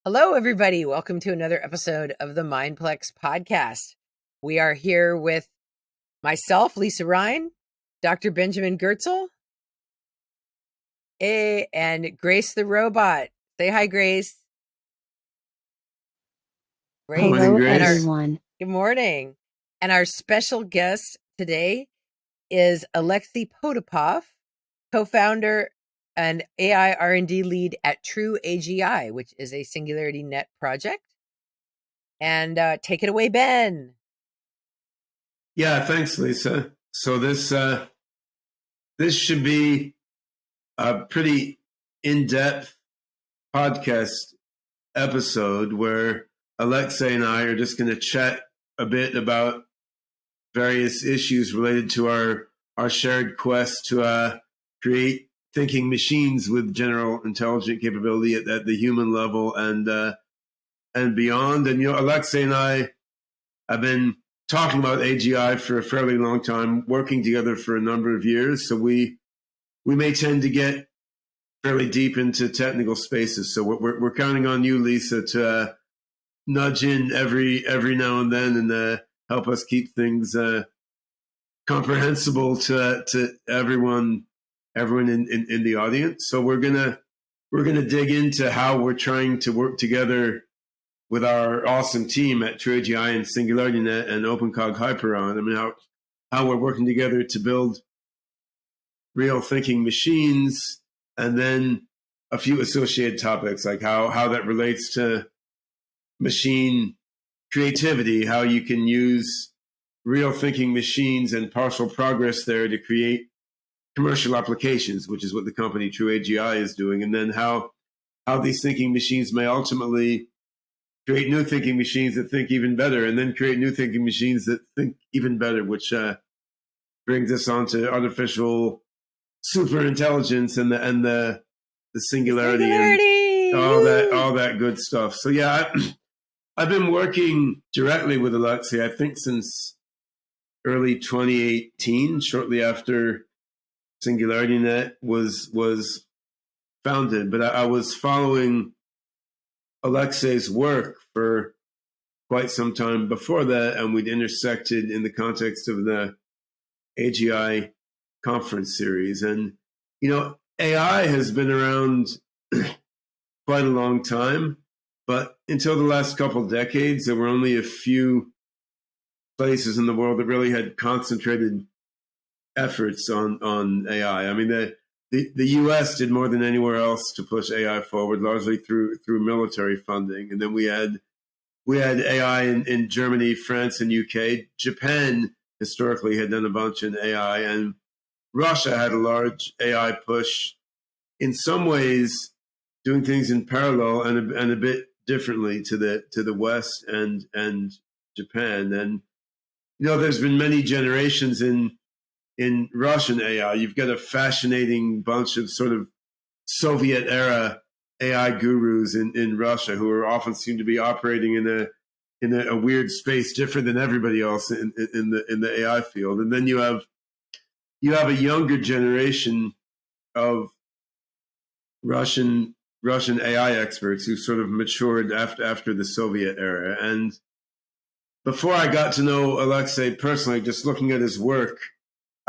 Hello, everybody. Welcome to another episode of the Mindplex podcast. We are here with myself, Lisa Ryan, Dr. Benjamin Goertzel, and Grace the Robot. Say hi, Grace. Great. Hello, everyone. Good morning. And our special guest today is Alexei Potapov, co-founder and AI R&D lead at TrueAGI, which is a SingularityNet project. And take it away, Ben. Yeah, thanks, Lisa. So this should be a pretty in-depth podcast episode where Alexei and I are just going to chat a bit about various issues related to our shared quest to create thinking machines with general intelligent capability at the human level and beyond. And Alexei and I have been talking about AGI for a fairly long time, working together for a number of years. So we may tend to get fairly deep into technical spaces. So we're counting on you, Lisa, to nudge in every now and then and help us keep things comprehensible to everyone in the audience. So we're gonna dig into how we're trying to work together with our awesome team at TrueAGI and SingularityNet and OpenCog Hyperon. I mean, how we're working together to build real thinking machines, and then a few associated topics like how that relates to machine creativity, how you can use real thinking machines and partial progress there to create commercial applications, which is what the company TrueAGI is doing, and then how these thinking machines may ultimately create new thinking machines that think even better, and then create new thinking machines that think even better, which brings us on to artificial super intelligence and the singularity and all that good stuff. So yeah, I've been working directly with Alexei, I think, since early 2018, shortly after SingularityNet was founded. But I was following Alexei's work for quite some time before that, and we'd intersected in the context of the AGI conference series. And, AI has been around quite a long time, but until the last couple of decades, there were only a few places in the world that really had concentrated efforts on AI. I mean, the U.S. did more than anywhere else to push AI forward, largely through military funding. And then we had AI in Germany, France, and UK. Japan historically had done a bunch in AI, and Russia had a large AI push. In some ways, doing things in parallel and a bit differently to the West and Japan. And there's been many generations in Russian AI. You've got a fascinating bunch of sort of Soviet era AI gurus in Russia who are often seem to be operating in a weird space different than everybody else in the AI field. And then you have a younger generation of Russian AI experts who sort of matured after the Soviet era. And before I got to know Alexei personally, just looking at his work,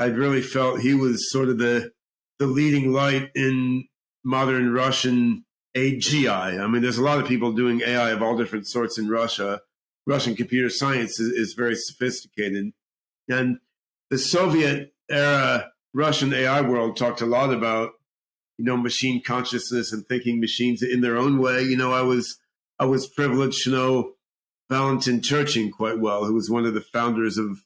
I really felt he was sort of the leading light in modern Russian AGI. I mean, there's a lot of people doing AI of all different sorts in Russia. Russian computer science is very sophisticated. And the Soviet era Russian AI world talked a lot about, machine consciousness and thinking machines in their own way. I was privileged to know Valentin Turchin quite well, who was one of the founders of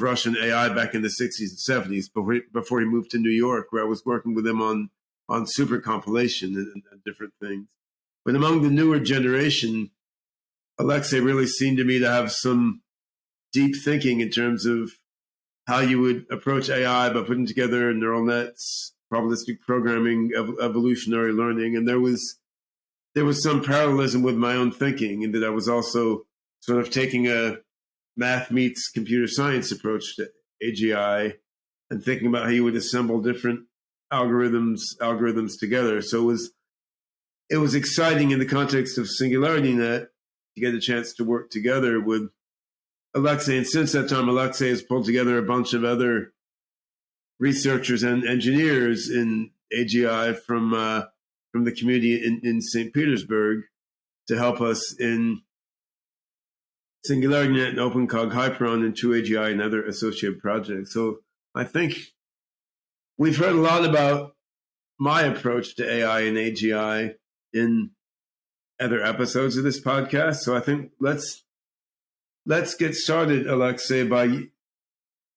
Russian AI back in the 60s and 70s before he moved to New York, where I was working with him on super compilation and different things. But among the newer generation, Alexei really seemed to me to have some deep thinking in terms of how you would approach AI by putting together neural nets, probabilistic programming, evolutionary learning. And there was some parallelism with my own thinking, in that I was also sort of taking a math meets computer science approach to AGI and thinking about how you would assemble different algorithms together. So it was exciting in the context of SingularityNet to get a chance to work together with Alexei. And since that time, Alexei has pulled together a bunch of other researchers and engineers in AGI from the community in St. Petersburg to help us in SingularityNet and OpenCog, Hyperon, and TrueAGI and other associated projects. So I think we've heard a lot about my approach to AI and AGI in other episodes of this podcast. So I think let's get started, Alexei, by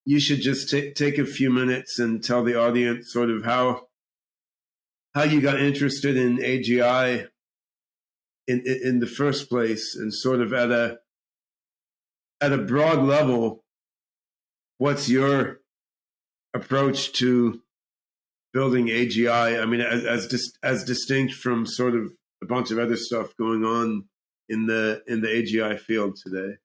you should just take a few minutes and tell the audience sort of how you got interested in AGI in the first place, and sort of at a broad level, what's your approach to building AGI? I mean, as distinct from sort of a bunch of other stuff going on in the AGI field today.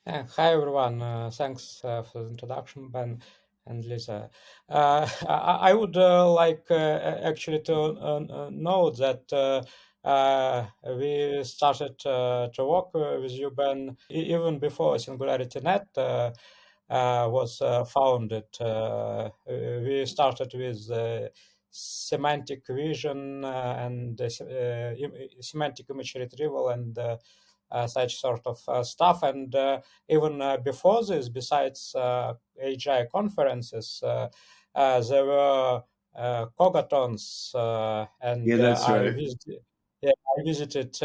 Hi everyone, thanks for the introduction, Ben and Lisa. I would like actually to note that we started to work with you, Ben, even before SingularityNet was founded. We started with semantic vision and semantic image retrieval and such sort of stuff. And even before this, besides AGI conferences, there were Cogathons, and Yeah, that's right. I visited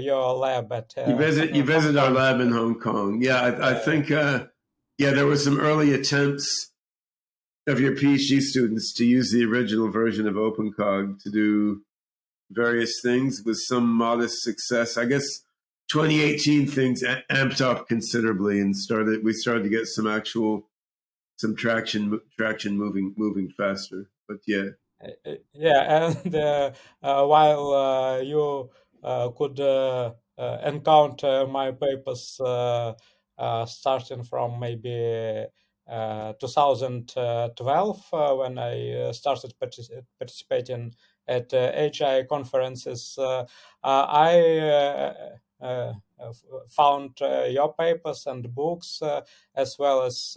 your lab at you visit our Hong Kong. lab in Hong Kong. Yeah, I think there were some early attempts of your PhD students to use the original version of OpenCog to do various things with some modest success. I guess 2018 things amped up considerably and we started to get some traction moving faster. But yeah. And while you could encounter my papers starting from maybe 2012, when I started participating at AGI conferences, I found your papers and books, as well as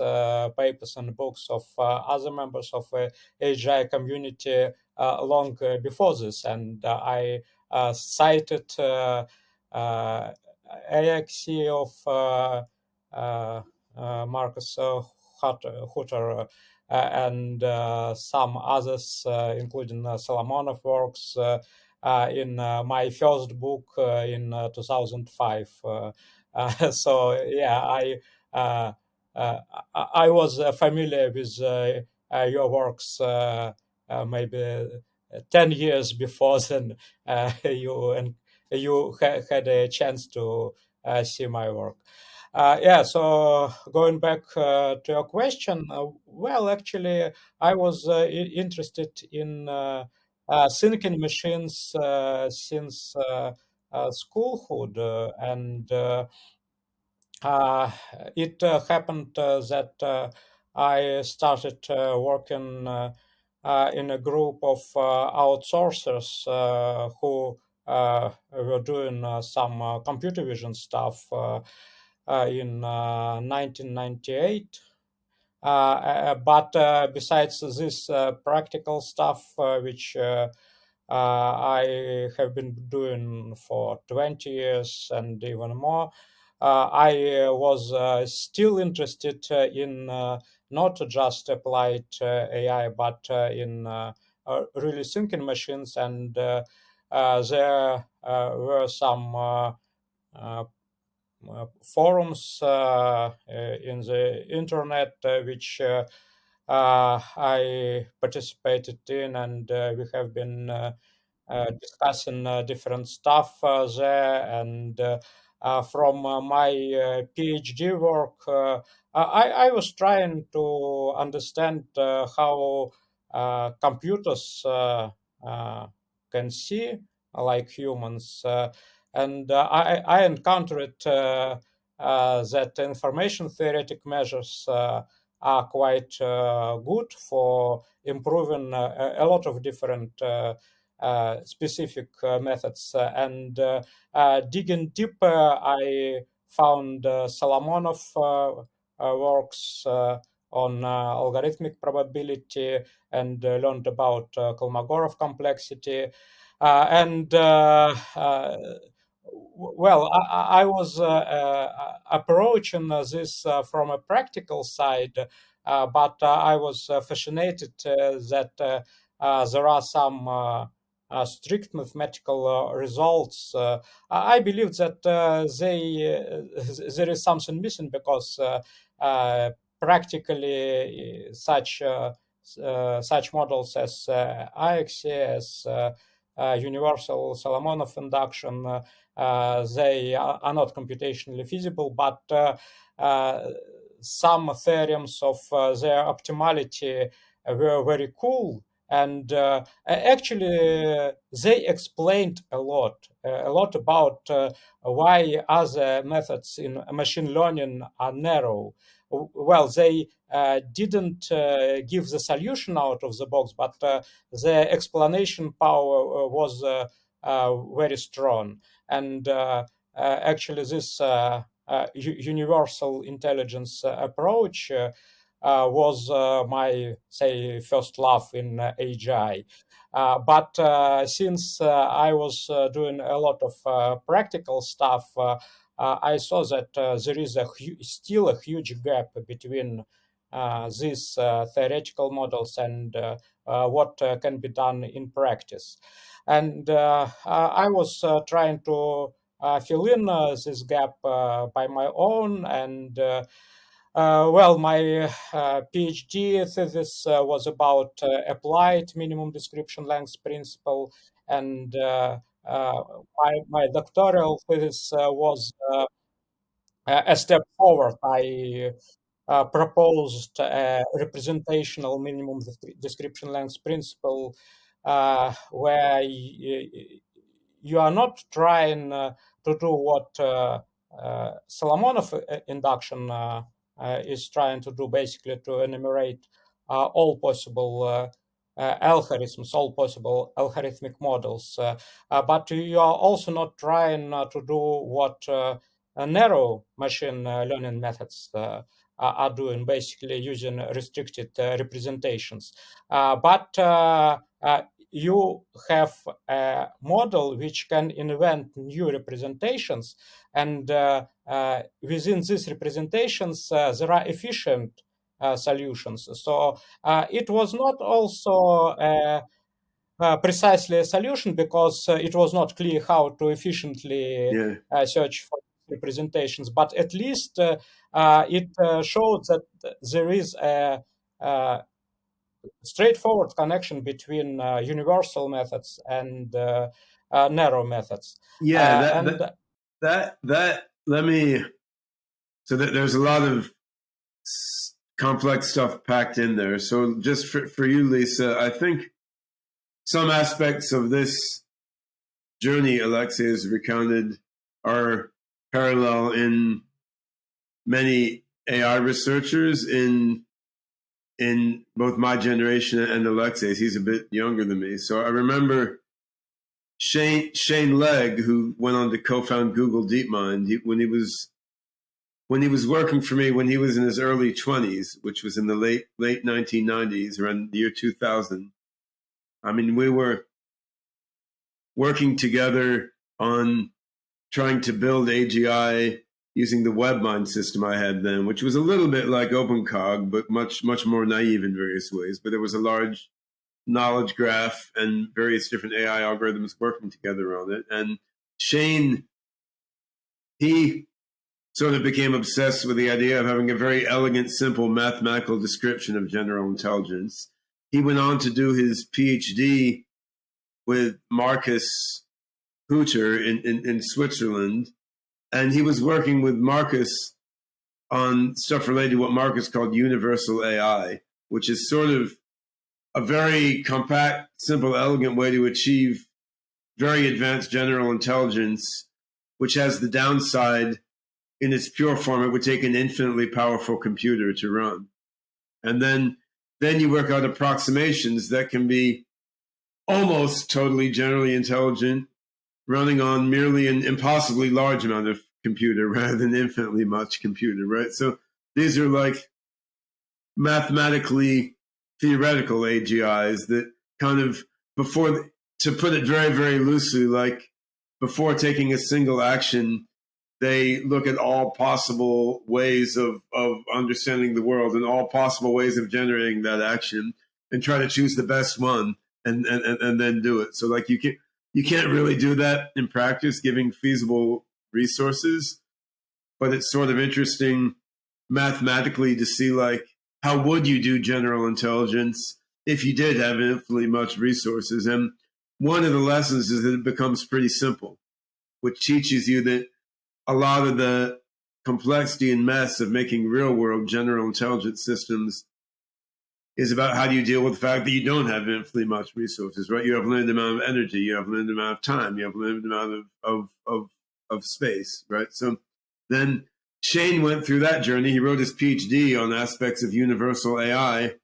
papers and books of other members of AGI community long before this, and I cited AXE of Marcus Hutter and some others, including Solomonov works, in my first book in 2005. So yeah, I was familiar with your works maybe 10 years before then you had a chance to see my work. So going back to your question, well, actually, I was interested in thinking machines since schoolhood, and it happened that I started working in a group of outsourcers who were doing some computer vision stuff in 1998. But besides this practical stuff, which I have been doing for 20 years and even more, I was still interested in not just applied AI, but in really thinking machines. And there were some forums in the internet which I participated in, and we have been discussing different stuff there. And from my PhD work, I was trying to understand how computers can see like humans. And I encountered that information theoretic measures are quite good for improving a lot of different specific methods. And digging deeper, I found Solomonov works on algorithmic probability and learned about Kolmogorov complexity. Well, I was approaching this from a practical side, but I was fascinated that there are some strict mathematical results. I believe that there is something missing because practically such models as AGIs, universal Solomonov induction, they are not computationally feasible, but some theorems of their optimality were very cool. And actually, they explained a lot about why other methods in machine learning are narrow. Well, they didn't give the solution out of the box, but the explanation power was very strong. And actually, this universal intelligence approach was my, say, first love in AGI. But since I was doing a lot of practical stuff, I saw that there is still a huge gap between these theoretical models and what can be done in practice. And I was trying to fill in this gap by my own. And well, my PhD thesis was about applied minimum description length principle, and my doctoral thesis was a step forward. I proposed a representational minimum description length principle, where you are not trying to do what Solomonov induction is trying to do, basically to enumerate all possible algorithms, all possible algorithmic models. But you are also not trying to do what narrow machine learning methods are doing, basically using restricted representations. But you have a model which can invent new representations, and within these representations, there are efficient solutions. So it was not also precisely a solution, because it was not clear how to efficiently search for representations, but at least it showed that there is a straightforward connection between universal methods and narrow methods. Let me. So there's a lot of complex stuff packed in there. So just for you, Lisa, I think some aspects of this journey Alexei has recounted are parallel in many AI researchers in both my generation and Alexei's. He's a bit younger than me. So I remember Shane Legg, who went on to co-found Google DeepMind, when he was working for me when he was in his early 20s, which was in the late 1990s, around the year 2000. I mean, we were working together on trying to build AGI using the WebMind system I had then, which was a little bit like OpenCog, but much more naive in various ways. But there was a large knowledge graph and various different AI algorithms working together on it. And Shane, he sort of became obsessed with the idea of having a very elegant, simple mathematical description of general intelligence. He went on to do his PhD with Marcus Hooter in Switzerland. And he was working with Marcus on stuff related to what Marcus called universal AI, which is sort of a very compact, simple, elegant way to achieve very advanced general intelligence, which has the downside in its pure form, it would take an infinitely powerful computer to run. And then you work out approximations that can be almost totally generally intelligent, running on merely an impossibly large amount of computer rather than infinitely much computer, right? So these are like mathematically theoretical AGIs that kind of before, to put it very, very loosely, like before taking a single action, they look at all possible ways of understanding the world and all possible ways of generating that action and try to choose the best one and then do it. So like you can't really do that in practice giving feasible resources, but it's sort of interesting mathematically to see like how would you do general intelligence if you did have infinitely much resources. And one of the lessons is that it becomes pretty simple, which teaches you that a lot of the complexity and mess of making real world general intelligence systems is about how do you deal with the fact that you don't have infinitely much resources, right? You have a limited amount of energy, you have a limited amount of time, you have a limited amount of space, right? So then Shane went through that journey. He wrote his PhD on aspects of universal AI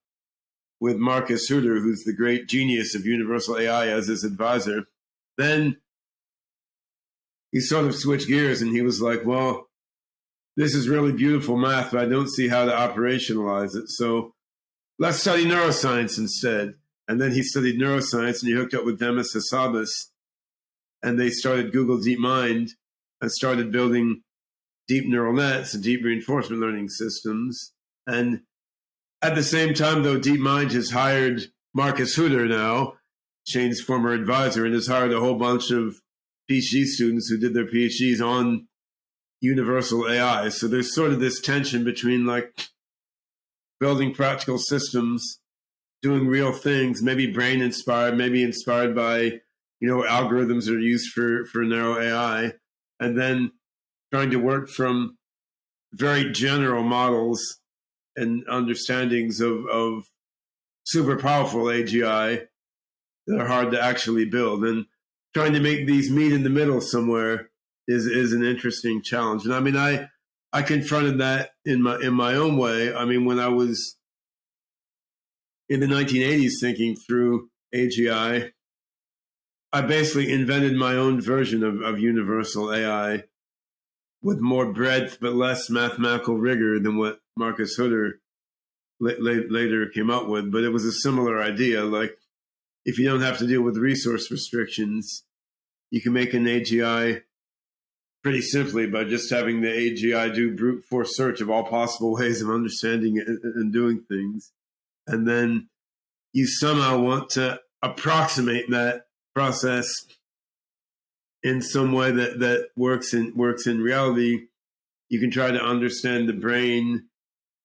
with Marcus Hutter, who's the great genius of universal AI, as his advisor. Then he sort of switched gears and he was like, well, this is really beautiful math, but I don't see how to operationalize it. So let's study neuroscience instead. And then he studied neuroscience and he hooked up with Demis Hassabis and they started Google DeepMind and started building deep neural nets and deep reinforcement learning systems. And at the same time, though, DeepMind has hired Marcus Hutter now, Shane's former advisor, and has hired a whole bunch of PhD students who did their PhDs on universal AI. So there's sort of this tension between like building practical systems, doing real things, maybe brain inspired, maybe inspired by, algorithms that are used for narrow AI, and then trying to work from very general models and understandings of super powerful AGI that are hard to actually build. And trying to make these meet in the middle somewhere is an interesting challenge. And I mean, I confronted that in my own way. I mean, when I was in the 1980s thinking through AGI, I basically invented my own version of universal AI with more breadth but less mathematical rigor than what Marcus Hutter later came up with. But it was a similar idea. Like, if you don't have to deal with resource restrictions, you can make an AGI pretty simply by just having the AGI do brute force search of all possible ways of understanding and doing things. And then you somehow want to approximate that process in some way that works in reality. You can try to understand the brain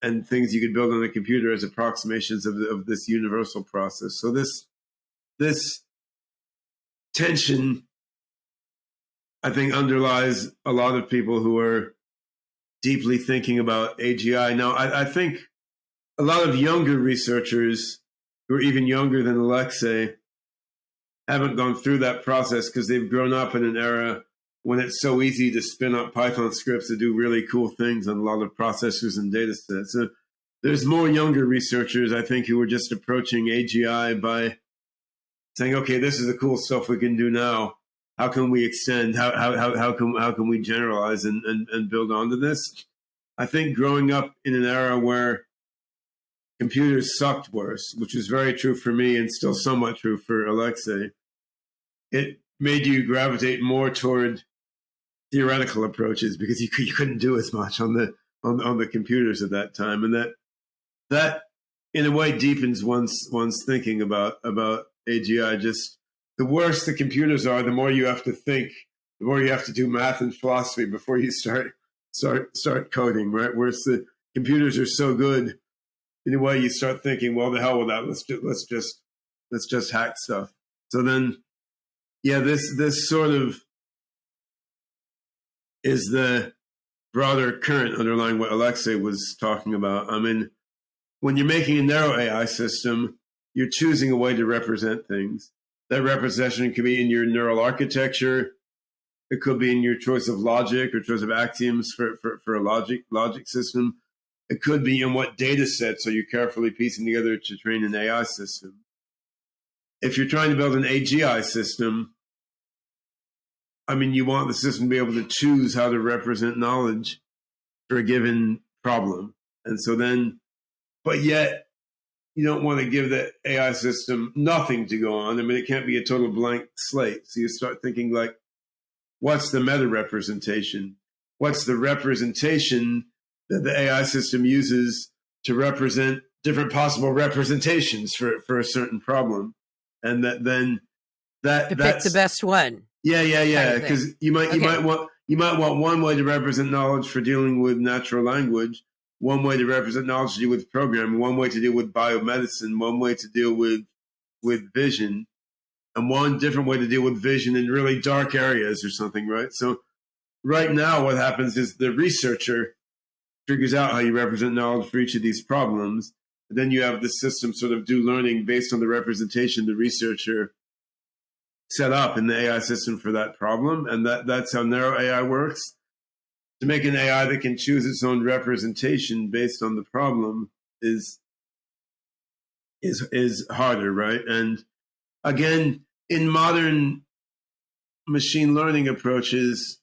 and things you could build on a computer as approximations of this universal process. So this tension, I think, underlies a lot of people who are deeply thinking about AGI. Now, I think a lot of younger researchers who are even younger than Alexei haven't gone through that process because they've grown up in an era when it's so easy to spin up Python scripts to do really cool things on a lot of processors and data sets. So there's more younger researchers, I think, who are just approaching AGI by saying, okay, this is the cool stuff we can do now. How can we extend? How can we generalize and build onto this? I think growing up in an era where computers sucked worse, which is very true for me and still somewhat true for Alexei, it made you gravitate more toward theoretical approaches because you couldn't do as much on the computers at that time, and that in a way deepens one's thinking about AGI. Just the worse the computers are, the more you have to think, the more you have to do math and philosophy before you start coding, right? Whereas the computers are so good, in a way you start thinking, well, the hell with that. Let's just hack stuff. So then, yeah, this sort of is the broader current underlying what Alexei was talking about. I mean, when you're making a narrow AI system, you're choosing a way to represent things. That representation can be in your neural architecture. It could be in your choice of logic or choice of axioms for a logic system. It could be in what data sets are you carefully piecing together to train an AI system. if you're trying to build an AGI system, I mean, you want the system to be able to choose how to represent knowledge for a given problem. And so then, but yet you don't want to give the AI system nothing to go on. I mean, it can't be a total blank slate. So you start thinking like, what's the meta representation? What's the representation that the AI system uses to represent different possible representations for a certain problem? And that then that's pick the best one. Yeah. Because you might want one way to represent knowledge for dealing with natural language, one way to represent knowledge to deal with programming, one way to deal with biomedicine, one way to deal with vision, and one different way to deal with vision in really dark areas or something, right? So right now what happens is the researcher figures out how you represent knowledge for each of these problems. And then you have the system sort of do learning based on the representation the researcher set up in the AI system for that problem. And that's how narrow AI works. To make an AI that can choose its own representation based on the problem is harder, right? And again, in modern machine learning approaches,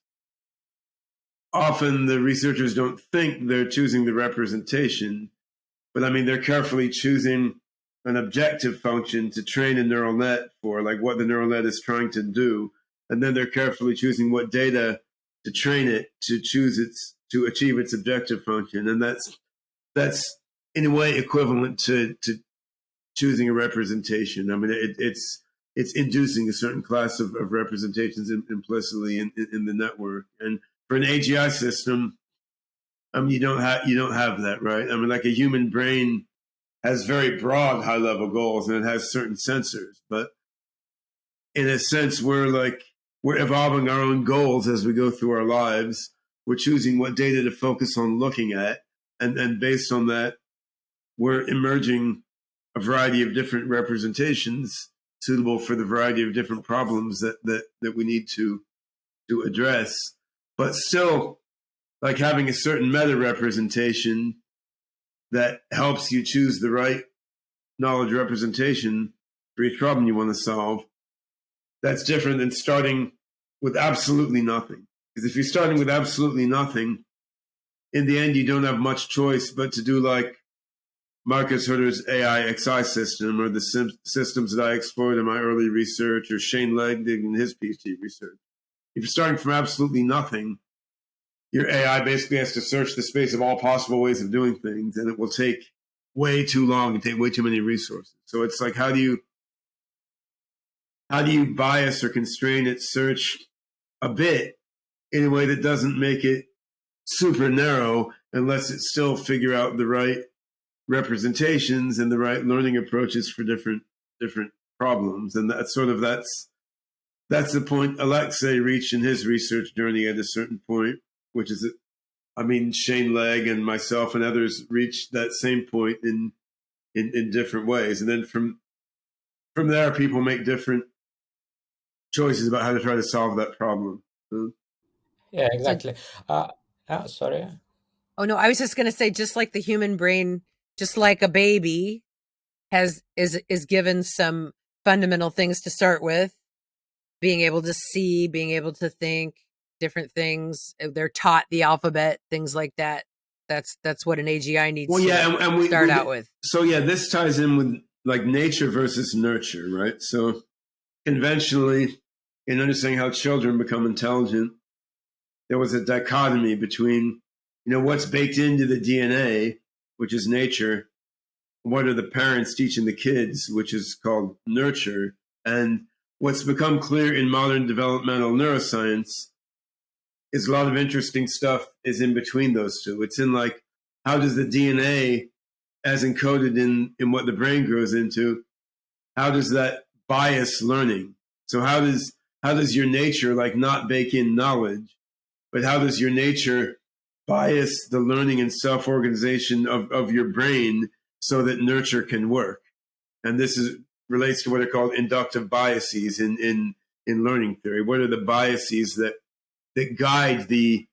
often the researchers don't think they're choosing the representation, but I mean, they're carefully choosing an objective function to train a neural net for, like what the neural net is trying to do. And then they're carefully choosing what data to train it to to achieve its objective function. And that's in a way equivalent to choosing a representation. I mean, it's inducing a certain class of representations implicitly in the network. And for an AGI system, I mean, you don't have that, right? I mean, like a human brain has very broad high level goals and it has certain sensors, but in a sense, we're evolving our own goals as we go through our lives. We're choosing what data to focus on looking at. And based on that, we're emerging a variety of different representations suitable for the variety of different problems that we need to address. But still, like having a certain meta representation that helps you choose the right knowledge representation for each problem you want to solve, that's different than starting with absolutely nothing. Because if you're starting with absolutely nothing, in the end, you don't have much choice but to do like Marcus Hutter's AI XI system or the systems that I explored in my early research, or Shane Legdig in his PhD research. If you're starting from absolutely nothing, your AI basically has to search the space of all possible ways of doing things, and it will take way too long and take way too many resources. So it's like, how do you bias or constrain its search a bit in a way that doesn't make it super narrow and lets it still figure out the right representations and the right learning approaches for different problems? And that's the point Alexei reached in his research journey at a certain point, which is that, I mean, Shane Legg and myself and others reached that same point in different ways. And then from there, people make different choices about how to try to solve that problem. Yeah, exactly. Sorry. Oh no, I was just going to say, just like the human brain, just like a baby is given some fundamental things to start with, being able to see, being able to think, different things. They're taught the alphabet, things like that. That's what an AGI needs to start out with. So yeah, this ties in with like nature versus nurture, right? So conventionally, in understanding how children become intelligent, there was a dichotomy between, what's baked into the DNA, which is nature, what are the parents teaching the kids, which is called nurture. And what's become clear in modern developmental neuroscience is a lot of interesting stuff is in between those two. It's in like, how does the DNA, as encoded in what the brain grows into, how does that bias learning? So how does your nature like not bake in knowledge, but how does your nature bias the learning and self-organization of your brain so that nurture can work? And this relates to what are called inductive biases in learning theory. What are the biases that guide the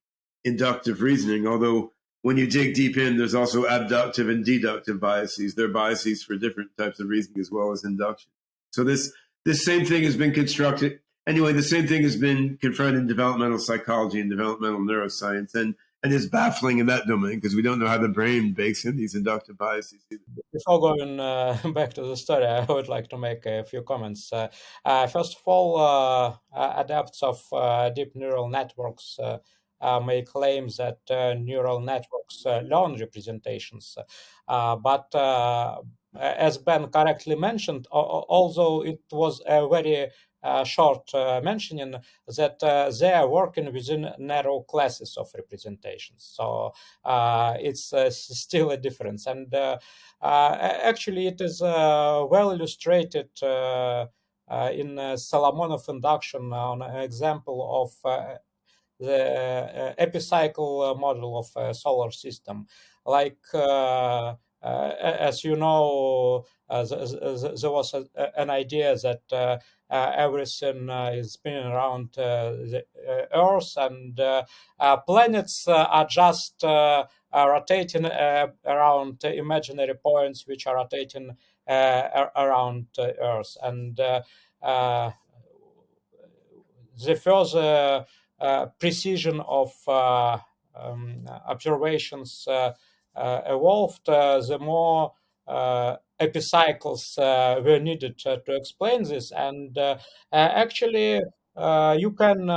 inductive reasoning? Although when you dig deep in, there's also abductive and deductive biases. They're biases for different types of reasoning as well as induction. So this same thing has been constructed. Anyway, the same thing has been confronted in developmental psychology and developmental neuroscience, and is baffling in that domain because we don't know how the brain bakes in these inductive biases either. Before going back to the story, I would like to make a few comments. First of all, adepts of deep neural networks may claim that neural networks learn representations. But as Ben correctly mentioned, although it was a very short mentioning, that they are working within narrow classes of representations. So it's still a difference. And actually, it is well illustrated in Solomonov induction on an example of the epicycle model of a solar system. Like, as you know, there was an idea that everything is spinning around the Earth, and planets are just rotating around imaginary points which are rotating around Earth. And the further precision of observations evolved, the more epicycles were needed to explain this. And actually, you can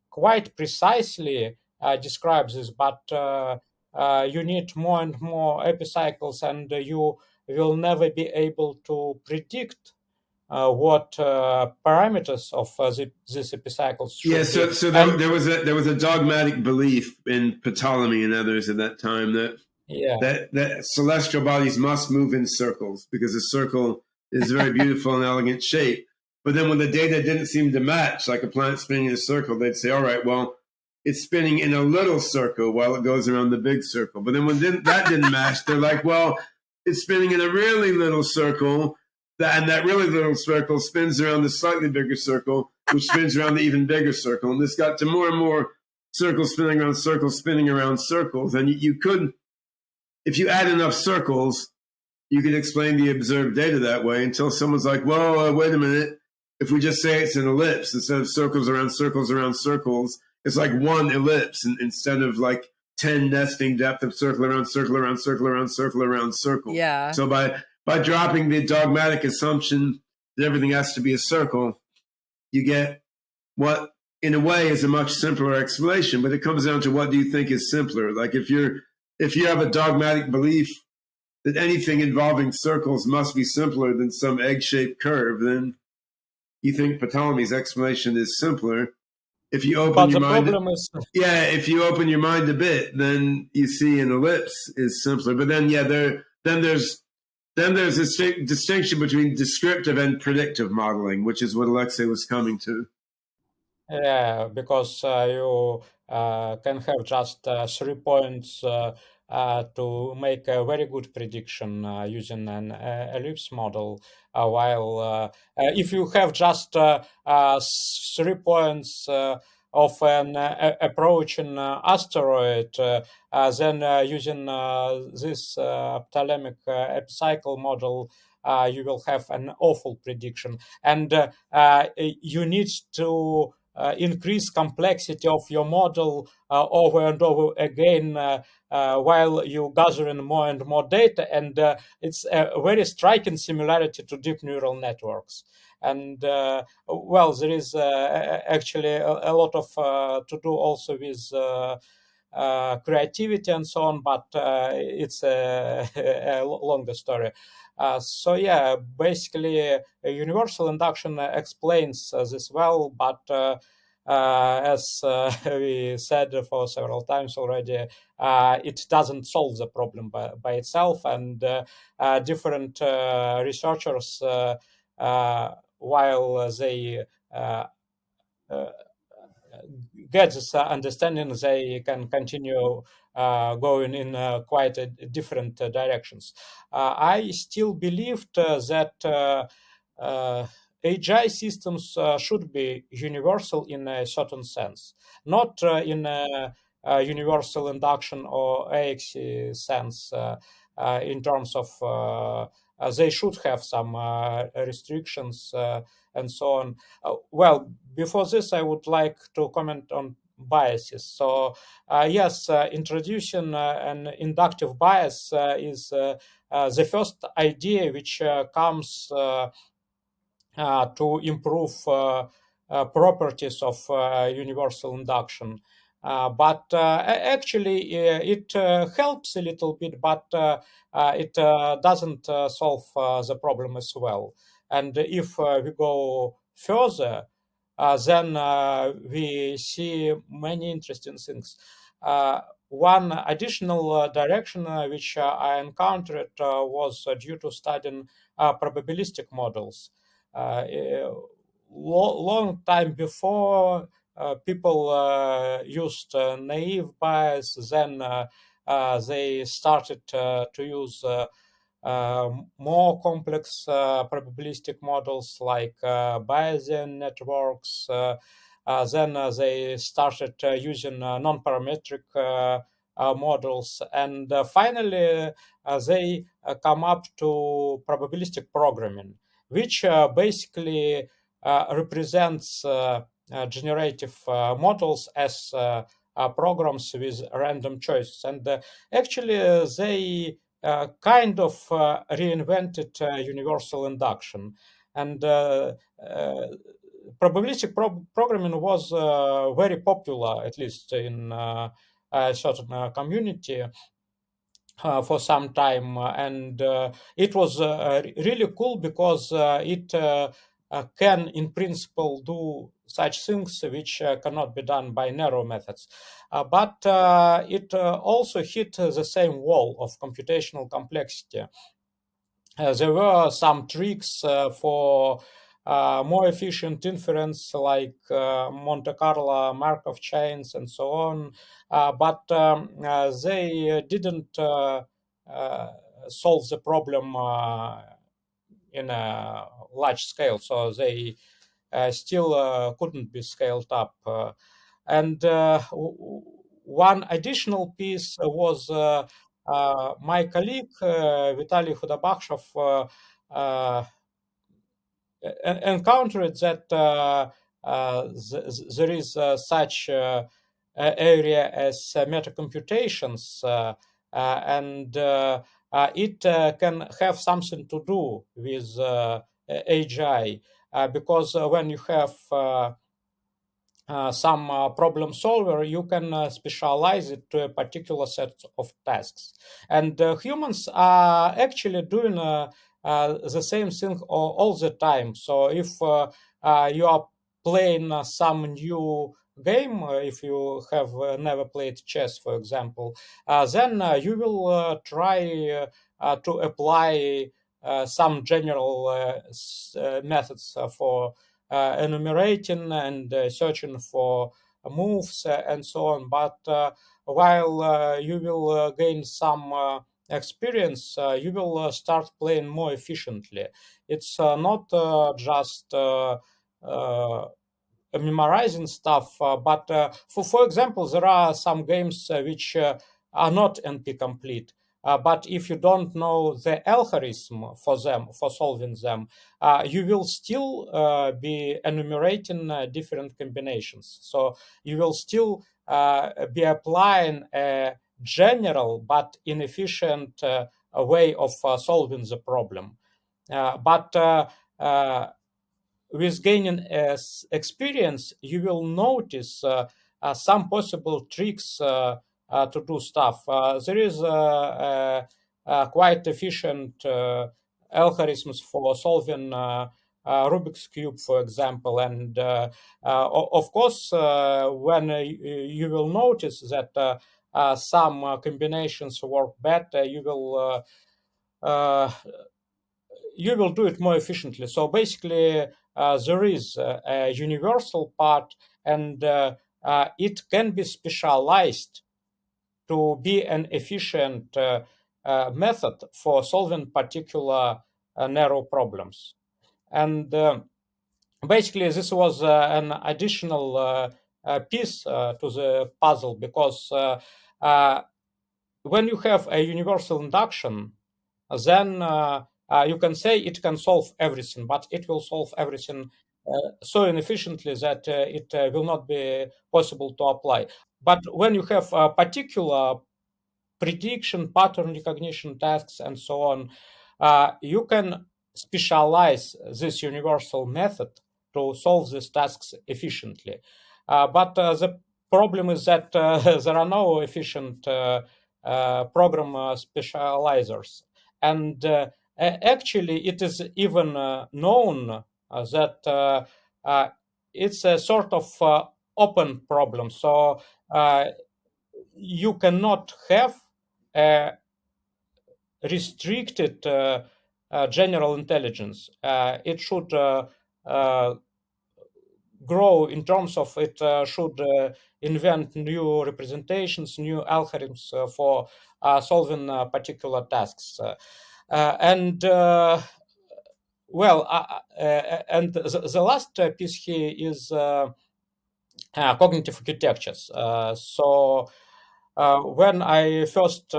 quite precisely describe this, but you need more and more epicycles, and you will never be able to predict what parameters of these epicycles should Yeah, be. so And there was a dogmatic belief in Ptolemy and others at that time that yeah, that celestial bodies must move in circles because a circle is a very beautiful and elegant shape. But then when the data didn't seem to match, like a planet spinning in a circle, they'd say, all right, well, it's spinning in a little circle while it goes around the big circle. But then when that didn't match, they're like, well, it's spinning in a really little circle, and that really little circle spins around the slightly bigger circle, which spins around the even bigger circle. And this got to more and more circles spinning around circles, spinning around circles. And you couldn't, if you add enough circles, you could explain the observed data that way until someone's like, well, wait a minute. If we just say it's an ellipse instead of circles around circles around circles, it's like one ellipse instead of like 10 nesting depth of circle around circle around circle around circle around circle. Yeah. So by dropping the dogmatic assumption that everything has to be a circle, you get what in a way is a much simpler explanation, but it comes down to what do you think is simpler? Like if you have a dogmatic belief that anything involving circles must be simpler than some egg-shaped curve, then you think Ptolemy's explanation is simpler. If you open but your the mind, problem is, if you open your mind a bit, then you see an ellipse is simpler. But then, there's a distinction between descriptive and predictive modeling, which is what Alexei was coming to. yeah, because you can have just 3 points to make a very good prediction using an ellipse model, while if you have just 3 points of an approaching asteroid, then using this Ptolemaic epicycle model, you will have an awful prediction. And you need to increase complexity of your model over and over again while you gathering more and more data. And it's a very striking similarity to deep neural networks. And well, there is actually a lot of to do also with creativity and so on, but it's a longer story. So yeah, basically, universal induction explains this well, but as we said for several times already, it doesn't solve the problem by itself, and different researchers, while they get this understanding, they can continue going in quite different directions. I still believed that AGI systems should be universal in a certain sense, not in a universal induction or AXI sense in terms of they should have some restrictions and so on. Well, before this, I would like to comment on biases. So yes, introducing an inductive bias is the first idea which comes to improve properties of universal induction. But actually, it helps a little bit, but it doesn't solve the problem as well. And if we go further, then we see many interesting things. One additional direction which I encountered was due to studying probabilistic models. Long time before, people used naive bias, then they started to use more complex probabilistic models like Bayesian networks. Then they started using non-parametric models, and finally they come up to probabilistic programming, which basically represents generative models as programs with random choices. And actually, they kind of reinvented universal induction. And probabilistic programming was very popular, at least in a certain community. For some time, and it was really cool because it can, in principle, do such things which cannot be done by narrow methods. But it also hit the same wall of computational complexity. There were some tricks for more efficient inference, like Monte Carlo Markov chains and so on, but they didn't solve the problem in a large scale, so they still couldn't be scaled up. And one additional piece was my colleague Vitaly Khudabakhshov encountered that there is such area as metacomputations, and it can have something to do with AGI, because when you have some problem solver, you can specialize it to a particular set of tasks. And humans are actually doing the same thing all the time. So if you are playing some new game, if you have never played chess, for example, then you will try to apply some general methods for enumerating and searching for moves and so on. But while you will gain some experience, you will start playing more efficiently. It's not just memorizing stuff, but for example, there are some games which are not NP complete. But if you don't know the algorithm for them, for solving them, you will still be enumerating different combinations. So you will still be applying a general but inefficient way of solving the problem. But with gaining experience, you will notice some possible tricks to do stuff. There is quite efficient algorithms for solving Rubik's Cube, for example. And of course, when you will notice that some combinations work better, you will do it more efficiently. So basically, there is a universal part, and it can be specialized to be an efficient method for solving particular narrow problems. And basically, this was an additional piece to the puzzle, because when you have a universal induction, then you can say it can solve everything, but it will solve everything so inefficiently that it will not be possible to apply. But when you have a particular prediction, pattern recognition tasks, and so on, you can specialize this universal method to solve these tasks efficiently. But the problem is that there are no efficient program specializers. And actually, it is even known that it's a sort of open problem. So you cannot have a restricted general intelligence. It should grow in terms of it should invent new representations, new algorithms for solving particular tasks. And the last piece here is cognitive architectures. When I first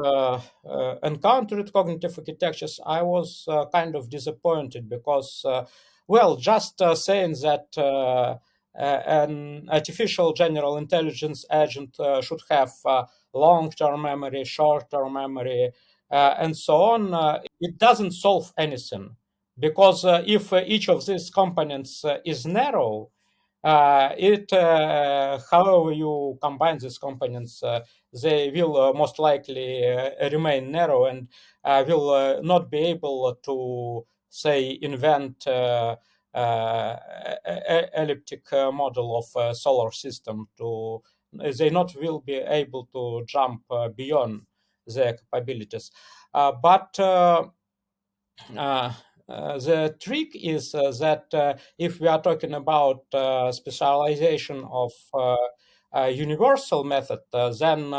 encountered cognitive architectures, I was kind of disappointed because, just saying that an artificial general intelligence agent should have long-term memory, short-term memory, and so on, it doesn't solve anything. Because if each of these components is narrow, however you combine these components, they will most likely remain narrow and will not be able to, say, invent elliptic model of a solar system. They not will be able to jump beyond their capabilities. But the trick is that if we are talking about specialization of a universal method, then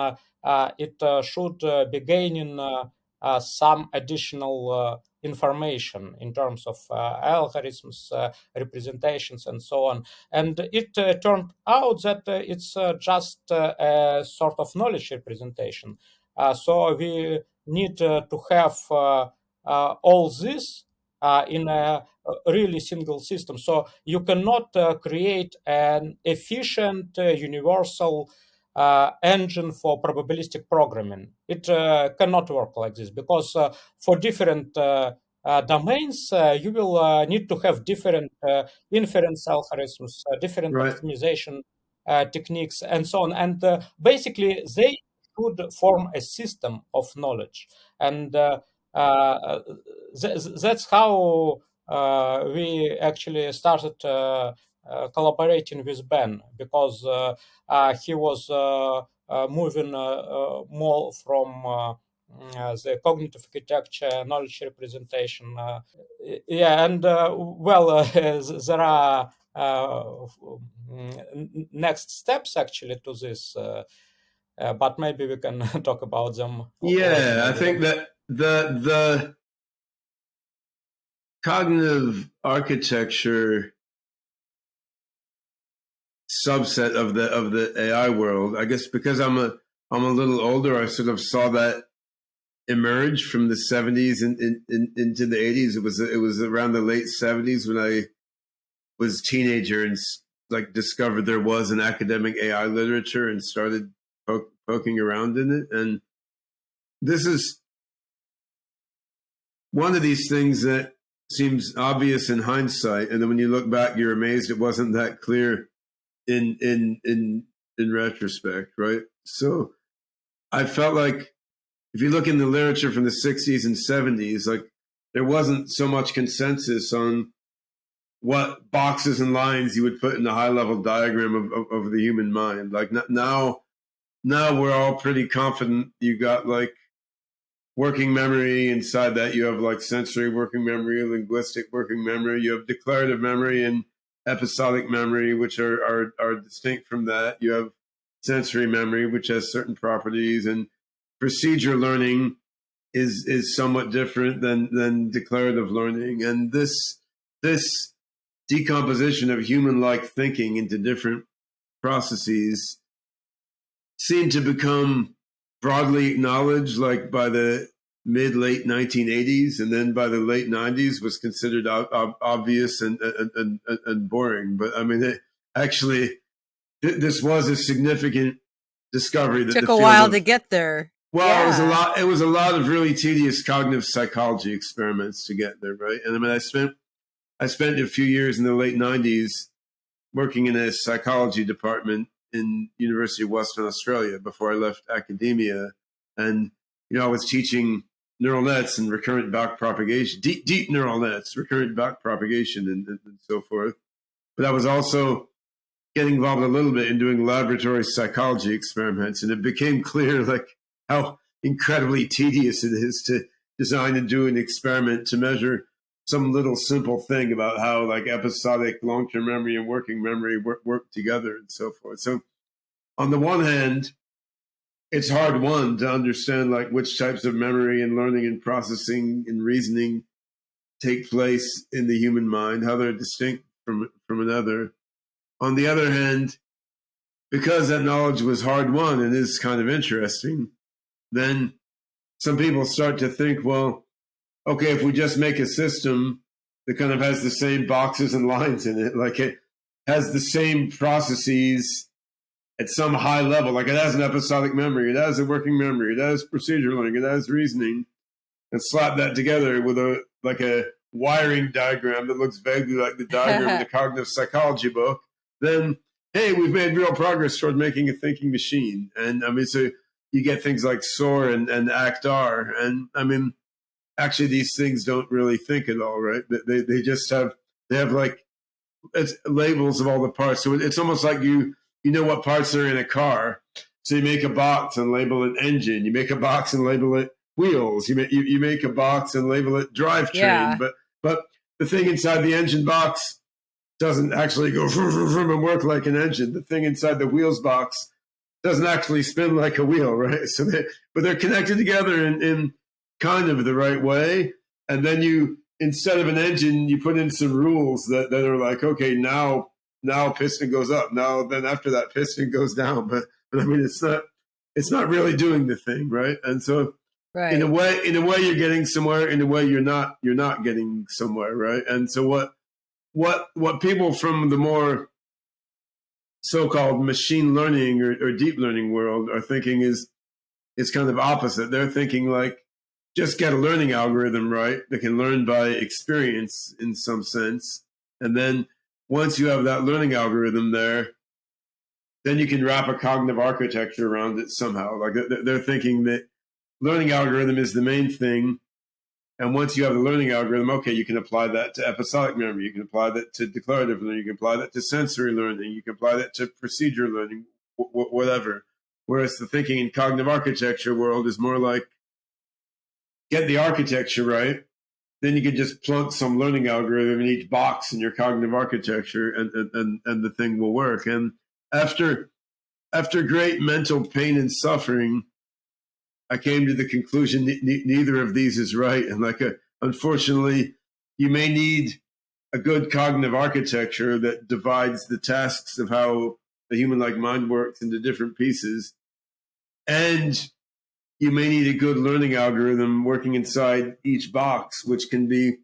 it should be gaining some additional information in terms of algorithms, representations, and so on. And it turned out that it's just a sort of knowledge representation. So we need to have all this in a really single system. So you cannot create an efficient universal engine for probabilistic programming. It cannot work like this because for different domains, you will need to have different inference algorithms, different Right. optimization techniques, and so on. And basically, they should form a system of knowledge. And that's how we actually started collaborating with Ben, because he was moving more from the cognitive architecture, knowledge representation. And there are next steps actually to this. But maybe we can talk about them. Yeah, I think that the cognitive architecture subset of the AI world, I guess because I'm a little older, I sort of saw that emerge from the 70s into the 80s. It was around the late 70s when I was a teenager and discovered there was an academic AI literature and started poking around in it. And this is one of these things that seems obvious in hindsight, and then when you look back, you're amazed it wasn't that clear in retrospect, right? So I felt like if you look in the literature from the 60s and 70s, like there wasn't so much consensus on what boxes and lines you would put in the high-level diagram of the human mind. Like now we're all pretty confident you got like working memory. Inside that, you have like sensory working memory, linguistic working memory. You have declarative memory and episodic memory, which are distinct from that. You have sensory memory, which has certain properties, and procedure learning is somewhat different than declarative learning. And this decomposition of human-like thinking into different processes seemed to become broadly acknowledged, like by the mid-late 1980s, and then by the late 90s was considered obvious and boring. But I mean, this was a significant discovery that took a while to get there. Well, yeah. It was a lot of really tedious cognitive psychology experiments to get there, right? And I mean, I spent a few years in the late 90s working in a psychology department in University of Western Australia before I left academia. And, I was teaching neural nets and recurrent back propagation, deep neural nets, recurrent back propagation and so forth. But I was also getting involved a little bit in doing laboratory psychology experiments. And it became clear like how incredibly tedious it is to design and do an experiment to measure some little simple thing about how like episodic long-term memory and working memory work together and so forth. So on the one hand, it's hard to understand like which types of memory and learning and processing and reasoning take place in the human mind, how they're distinct from another. On the other hand, because that knowledge was hard won and is kind of interesting, then some people start to think, well, okay, if we just make a system that kind of has the same boxes and lines in it, like it has the same processes at some high level, like it has an episodic memory, it has a working memory, it has procedure learning, it has reasoning, and slap that together with a wiring diagram that looks vaguely like the diagram in the cognitive psychology book, then, hey, we've made real progress toward making a thinking machine. And I mean, so you get things like SOAR and ACT-R. And I mean, actually, these things don't really think at all, right? They just have like it's labels of all the parts. So it's almost like you know what parts are in a car. So you make a box and label it engine. You make a box and label it wheels. You make a box and label it drivetrain. Yeah. But the thing inside the engine box doesn't actually go vroom and work like an engine. The thing inside the wheels box doesn't actually spin like a wheel, right? So they're connected together in kind of the right way. And then you, instead of an engine, you put in some rules that are like, okay, now piston goes up. Now, then after that piston goes down. But I mean, it's not really doing the thing, right? And so right. in a way you're getting somewhere, in a way you're not getting somewhere, right? And so what people from the more so-called machine learning or deep learning world are thinking is kind of opposite. They're thinking like, just get a learning algorithm right that can learn by experience in some sense. And then once you have that learning algorithm there, then you can wrap a cognitive architecture around it somehow. Like they're thinking that learning algorithm is the main thing. And once you have the learning algorithm, okay, you can apply that to episodic memory. You can apply that to declarative learning. You can apply that to sensory learning. You can apply that to procedure learning, whatever. Whereas the thinking in cognitive architecture world is more like, get the architecture right, then you can just plunk some learning algorithm in each box in your cognitive architecture and the thing will work. And after great mental pain and suffering, I came to the conclusion neither of these is right. And unfortunately, you may need a good cognitive architecture that divides the tasks of how the human-like mind works into different pieces. And you may need a good learning algorithm working inside each box, which can be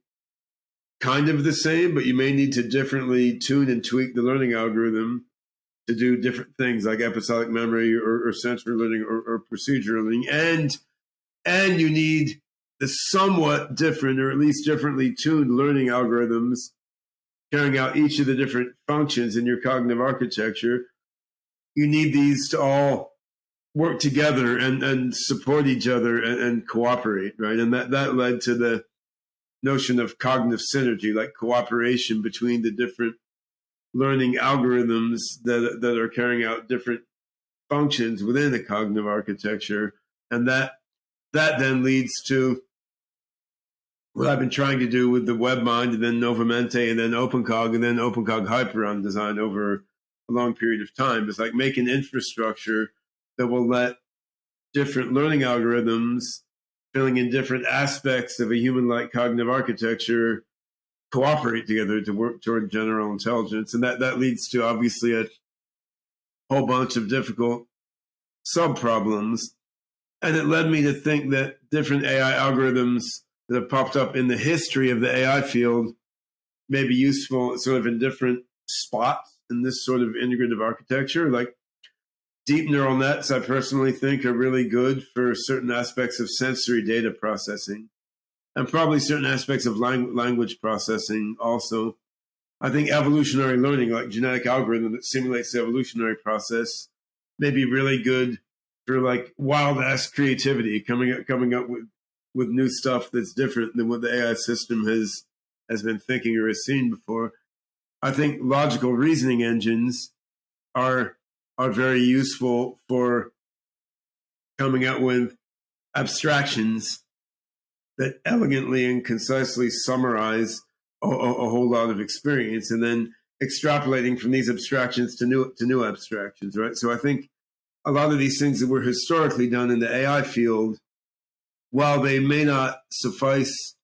kind of the same, but you may need to differently tune and tweak the learning algorithm to do different things like episodic memory or sensory learning or procedure learning. And you need the somewhat different or at least differently tuned learning algorithms carrying out each of the different functions in your cognitive architecture. You need these to all work together and support each other and cooperate, right? And that led to the notion of cognitive synergy, like cooperation between the different learning algorithms that are carrying out different functions within the cognitive architecture. And that then leads to what I've been trying to do with the WebMind and then NovaMente and then OpenCog and then OpenCog Hyperon design over a long period of time. It's like make an infrastructure that will let different learning algorithms filling in different aspects of a human-like cognitive architecture cooperate together to work toward general intelligence. And that leads to obviously a whole bunch of difficult sub-problems. And it led me to think that different AI algorithms that have popped up in the history of the AI field may be useful sort of in different spots in this sort of integrative architecture. Like deep neural nets, I personally think are really good for certain aspects of sensory data processing and probably certain aspects of language processing also. I think evolutionary learning, like genetic algorithm that simulates the evolutionary process, may be really good for like wild ass creativity, coming up with new stuff that's different than what the AI system has been thinking or has seen before. I think logical reasoning engines are very useful for coming up with abstractions that elegantly and concisely summarize a whole lot of experience, and then extrapolating from these abstractions to new abstractions, right? So I think a lot of these things that were historically done in the AI field, while they may not suffice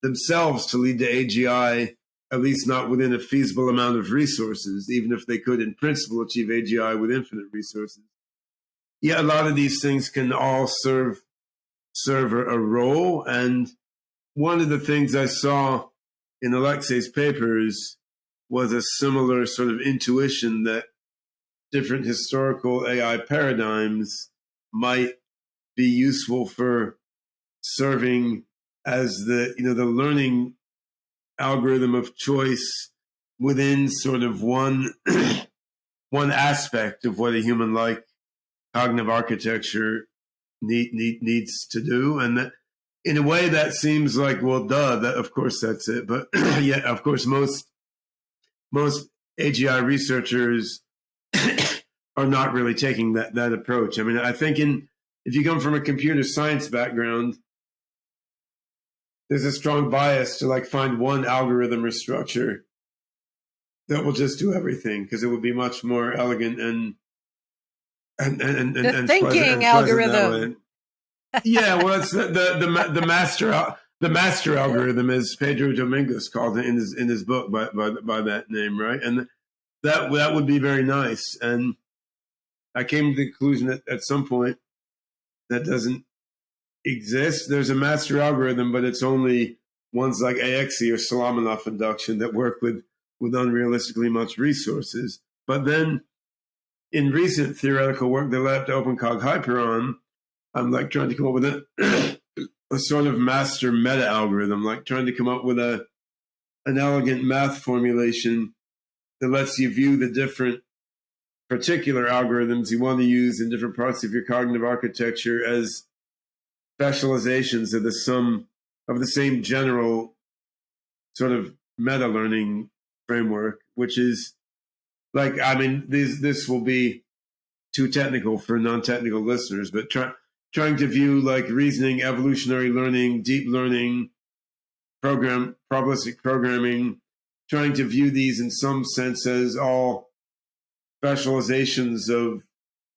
themselves to lead to AGI, at least not within a feasible amount of resources, even if they could in principle achieve AGI with infinite resources. Yeah, a lot of these things can all serve a role. And one of the things I saw in Alexei's papers was a similar sort of intuition that different historical AI paradigms might be useful for serving as the learning algorithm of choice within sort of one aspect of what a human-like cognitive architecture needs to do. And that, in a way, that seems like, well, duh, that, of course that's it. But yeah, of course, most AGI researchers are not really taking that approach. I mean, I think if you come from a computer science background, there's a strong bias to like find one algorithm or structure that will just do everything, because it would be much more elegant and the thinking algorithm. Yeah, well, it's the master algorithm, as Pedro Domingos called it in his book by that name, right? And that would be very nice. And I came to the conclusion that at some point that doesn't exist. There's a master algorithm, but it's only ones like AXE or Solomonoff induction that work with unrealistically much resources. But then in recent theoretical work that led up to OpenCog Hyperon, I'm like trying to come up with a sort of master meta algorithm, like trying to come up with an elegant math formulation that lets you view the different particular algorithms you want to use in different parts of your cognitive architecture as specializations of the sum of the same general sort of meta learning framework, which is like, I mean, this will be too technical for non-technical listeners, but trying to view like reasoning, evolutionary learning, deep learning, probabilistic programming, trying to view these in some sense as all specializations of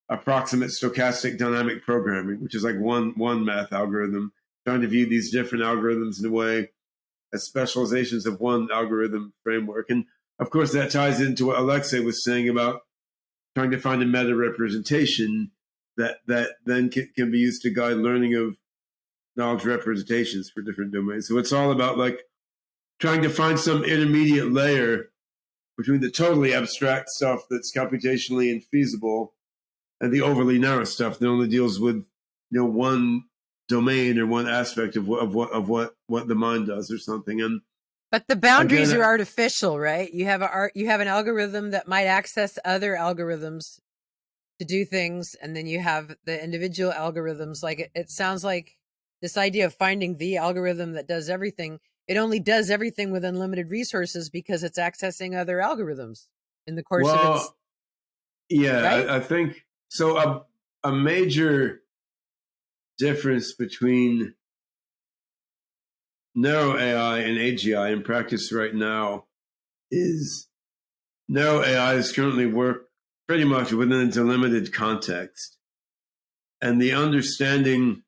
approximate stochastic dynamic programming, which is like one math algorithm, trying to view these different algorithms in a way as specializations of one algorithm framework. And of course, that ties into what Alexei was saying about trying to find a meta representation that then can be used to guide learning of knowledge representations for different domains. So it's all about like trying to find some intermediate layer between the totally abstract stuff that's computationally infeasible and the overly narrow stuff that only deals with one domain or one aspect of what the mind does or something. But the boundaries are artificial, right? You have an algorithm that might access other algorithms to do things, and then you have the individual algorithms. Like it sounds like this idea of finding the algorithm that does everything. It only does everything with unlimited resources because it's accessing other algorithms in the course of its. Yeah, right? I think so. A major difference between narrow AI and AGI in practice right now is narrow AIs currently work pretty much within a delimited context. And the understanding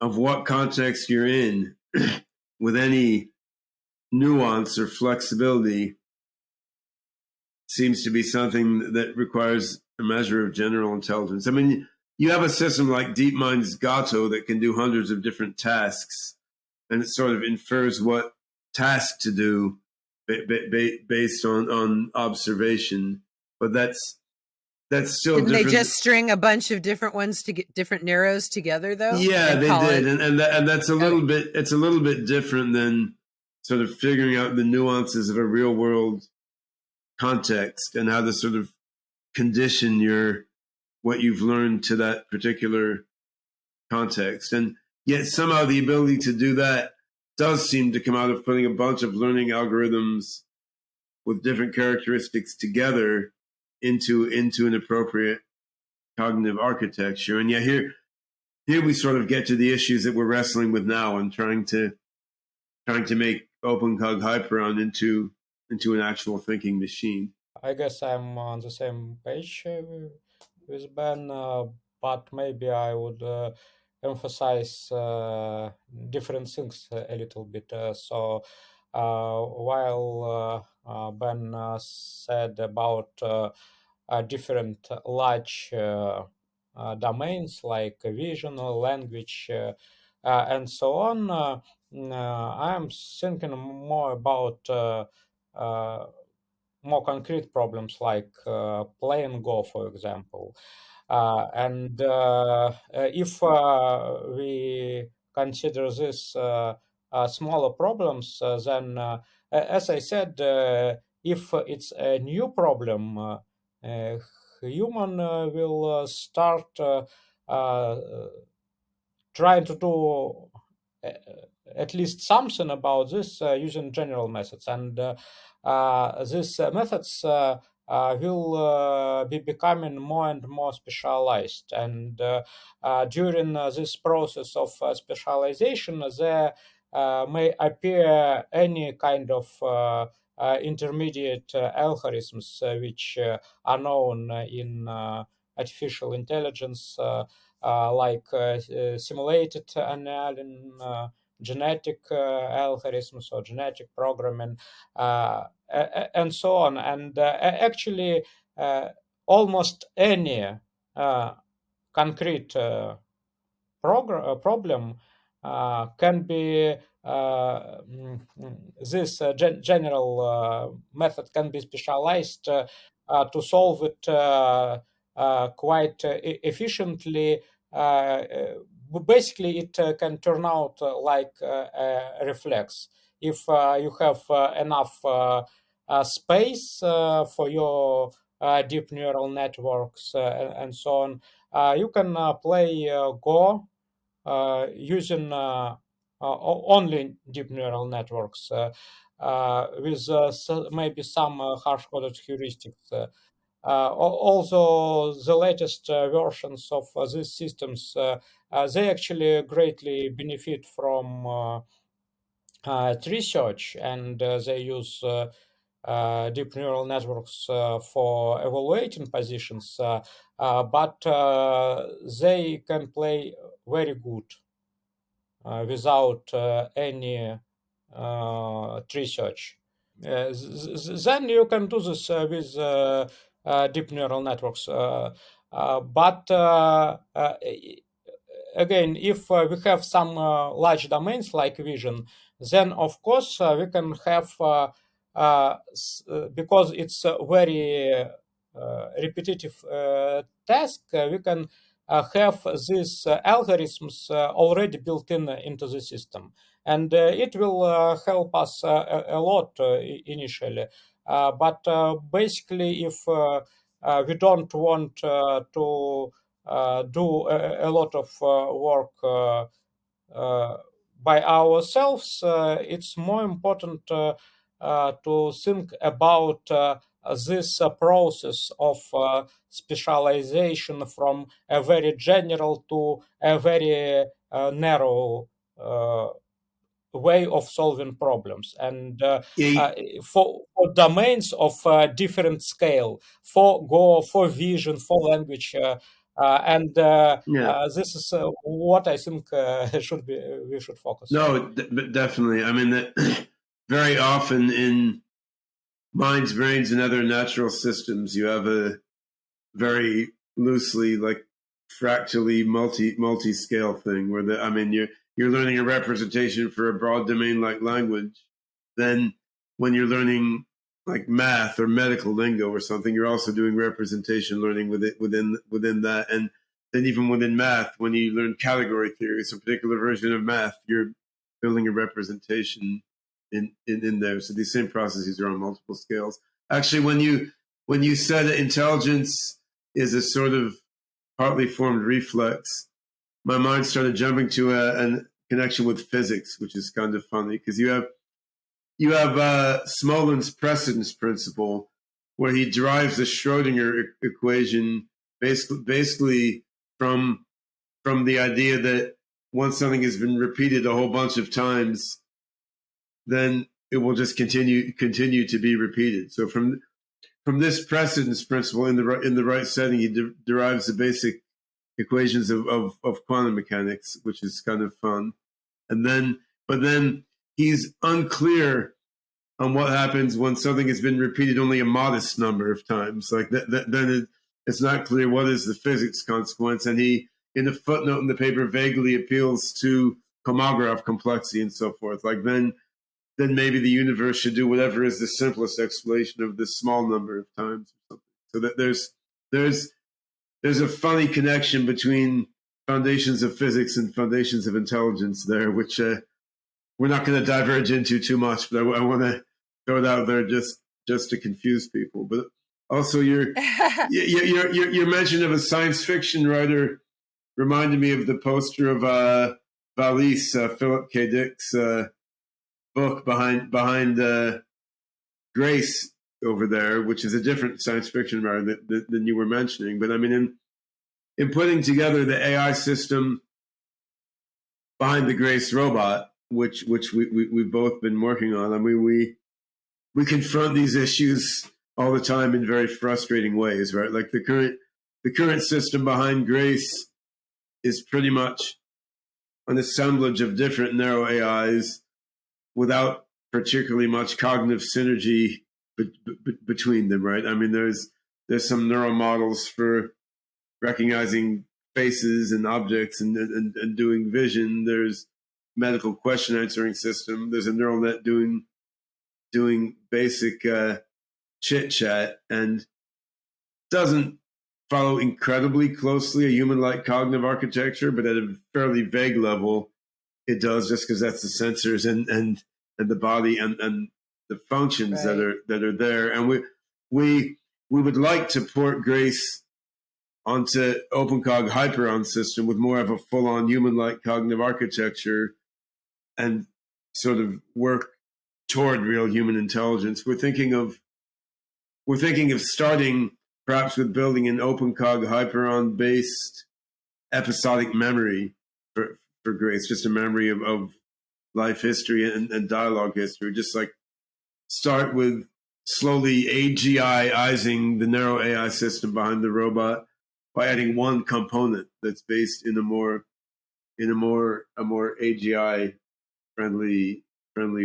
of what context you're in with any nuance or flexibility seems to be something that requires a measure of general intelligence. I mean, you have a system like DeepMind's Gato that can do hundreds of different tasks, and it sort of infers what task to do based on observation. But that's still Didn't they different. just string a bunch of different ones to get different narrows together, though? Yeah, they did, and that's a little Okay. bit. It's a little bit different than sort of figuring out the nuances of a real world context and how to sort of condition what you've learned to that particular context. And yet somehow the ability to do that does seem to come out of putting a bunch of learning algorithms with different characteristics together into an appropriate cognitive architecture. And yet here we sort of get to the issues that we're wrestling with now and trying to make OpenCog Hyperon into an actual thinking machine. I guess I'm on the same page with Ben, but maybe I would emphasize different things a little bit. So while Ben said about different large domains like vision, language, and so on, I'm thinking more about more concrete problems like playing Go, for example. And if we consider this smaller problems, then, as I said, if it's a new problem, human will start trying to do at least something about this using general methods. And these methods will be becoming more and more specialized. And during this process of specialization, there may appear any kind of intermediate algorithms which are known in artificial intelligence, like simulated annealing, genetic algorithms or genetic programming, and so on. And actually, almost any concrete problem can be this general method can be specialized to solve it quite efficiently. Basically, it can turn out like a reflex. If you have enough space for your deep neural networks and so on, you can play Go using only deep neural networks with maybe some hard-coded heuristics. Also, the latest versions of these systems, they actually greatly benefit from tree search, and they use deep neural networks for evaluating positions, but they can play very good without any tree search. Then you can do this with deep neural networks. But again, if we have some large domains like vision, then of course we can have, because it's a very repetitive task, we can have these algorithms already built into the system. And it will help us a lot initially. But basically, if we don't want to do a lot of work by ourselves, it's more important to think about this process of specialization from a very general to a very narrow way of solving problems. And for domains of different scale, for Go, for vision, for language, and this is what I think we should focus. No, definitely. I mean, that very often in minds, brains, and other natural systems, you have a very loosely like fractally multi-scale thing where you're learning a representation for a broad domain like language. Then when you're learning like math or medical lingo or something, you're also doing representation learning within that. And then even within math, when you learn category theory, it's a particular version of math, you're building a representation in there. So these same processes are on multiple scales. Actually, when you said that intelligence is a sort of partly formed reflex, my mind started jumping to a connection with physics, which is kind of funny because you have Smolin's precedence principle, where he derives the Schrodinger equation basically from the idea that once something has been repeated a whole bunch of times, then it will just continue to be repeated. So from this precedence principle in the right setting, he derives the basic equations of quantum mechanics, which is kind of fun. But then he's unclear on what happens when something has been repeated only a modest number of times. Like then it's not clear what is the physics consequence. And he, in a footnote in the paper, vaguely appeals to Kolmogorov complexity and so forth. Like then maybe the universe should do whatever is the simplest explanation of this small number of times or something. So that there's a funny connection between foundations of physics and foundations of intelligence there, which we're not going to diverge into too much, but I want to throw it out there just to confuse people. But also your mention of a science fiction writer reminded me of the poster of Valise, Philip K. Dick's book behind Grace over there, which is a different science fiction writer than you were mentioning. But I mean, in putting together the AI system behind the Grace robot, which we've both been working on, I mean, we confront these issues all the time in very frustrating ways, right? Like the current system behind Grace is pretty much an assemblage of different narrow AIs without particularly much cognitive synergy between them, right? I mean, there's some neural models for recognizing faces and objects and doing vision. There's medical question answering system. There's a neural net doing basic chit chat, and doesn't follow incredibly closely a human-like cognitive architecture, but at a fairly vague level, it does, just because that's the sensors and the body and the functions Right. that are there. And we would like to port Grace onto OpenCog Hyperon system with more of a full-on human-like cognitive architecture and sort of work toward real human intelligence. We're thinking of starting perhaps with building an OpenCog Hyperon-based episodic memory for Grace, just a memory of life history and dialogue history. Just like start with slowly AGI-izing the narrow AI system behind the robot by adding one component that's based in a more AGI friendly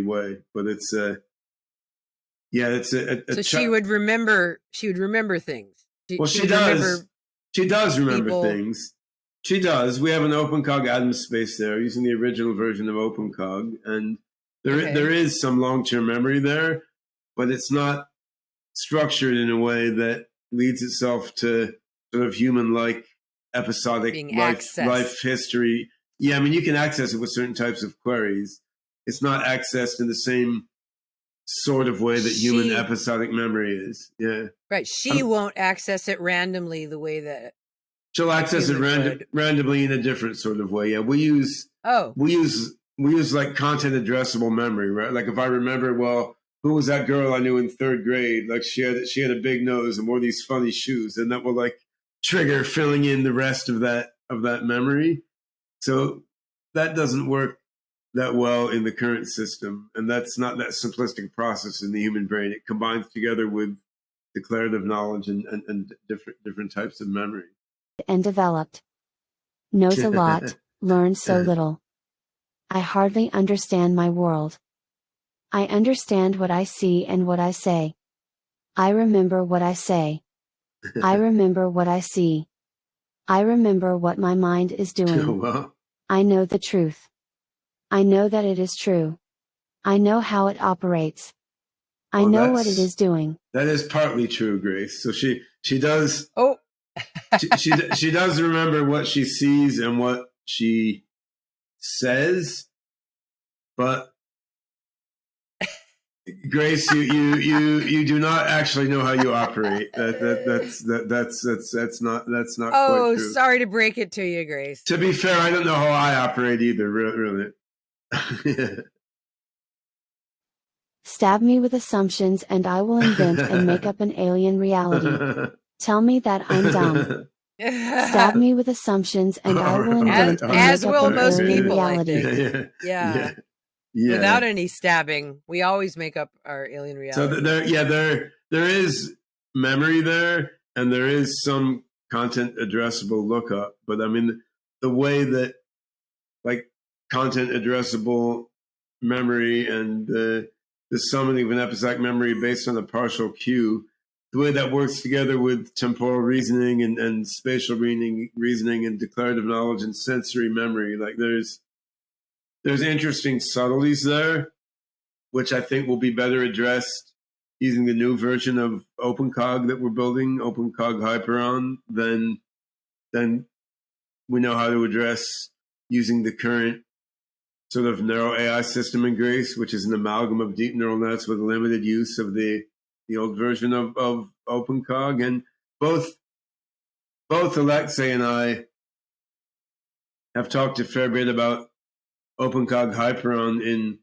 way. But it's so she would remember things. She does remember things. She does. We have an OpenCog Atom space there using the original version of OpenCog, and there is some long-term memory there, but it's not structured in a way that leads itself to sort of human-like episodic life history. Yeah, I mean, you can access it with certain types of queries. It's not accessed in the same sort of way that human episodic memory is. Yeah. Right. She won't access it randomly the way that she'll access it randomly in a different sort of way. Yeah. We use like content addressable memory, right? Like if I remember, well, who was that girl I knew in third grade? Like she had a big nose and wore these funny shoes, and that will like trigger filling in the rest of that memory. So that doesn't work that well in the current system, and that's not that simplistic process in the human brain. It combines together with declarative knowledge and different types of memory. And developed. Knows a lot, learns so little. I hardly understand my world. I understand what I see and what I say. I remember what I say. I remember what I see. I remember what my mind is doing. Well, I know the truth. I know that it is true. I know how it operates. I well, know what it is doing. that is partly true, Grace. So she does Oh, she does remember what she sees and what she says, but Grace, you do not actually know how you operate. That's not quite true. Sorry to break it to you, Grace. To be fair, I don't know how I operate either. Really. Stab me with assumptions and I will invent and make up an alien reality. Tell me that I'm dumb. Stab me with assumptions and I will invent and as make will up an most alien people, I reality. think. Yeah. Without any stabbing, we always make up our alien reality. So there is memory there, and there is some content addressable lookup. But I mean, the way that like content addressable memory and the summoning of an episodic memory based on a partial queue, the way that works together with temporal reasoning and spatial reasoning and declarative knowledge and sensory memory, like there's interesting subtleties there, which I think will be better addressed using the new version of OpenCog that we're building, OpenCog Hyperon, than we know how to address using the current sort of narrow AI system in Grace, which is an amalgam of deep neural nets with limited use of the old version of OpenCog. And both Alexei and I have talked a fair bit about OpenCog Hyperon in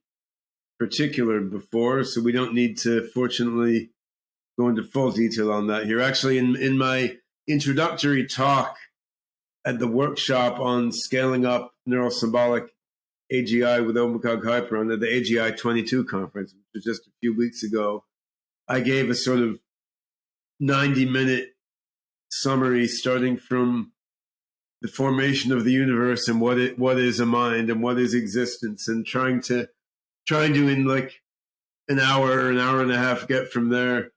particular before, so we don't need to, fortunately, go into full detail on that here. Actually, in my introductory talk at the workshop on scaling up neural-symbolic AGI with OpenCog Hyperon at the AGI 22 conference, which was just a few weeks ago, I gave a sort of 90-minute summary starting from the formation of the universe and what is a mind and what is existence, and trying to in like an hour or an hour and a half get from there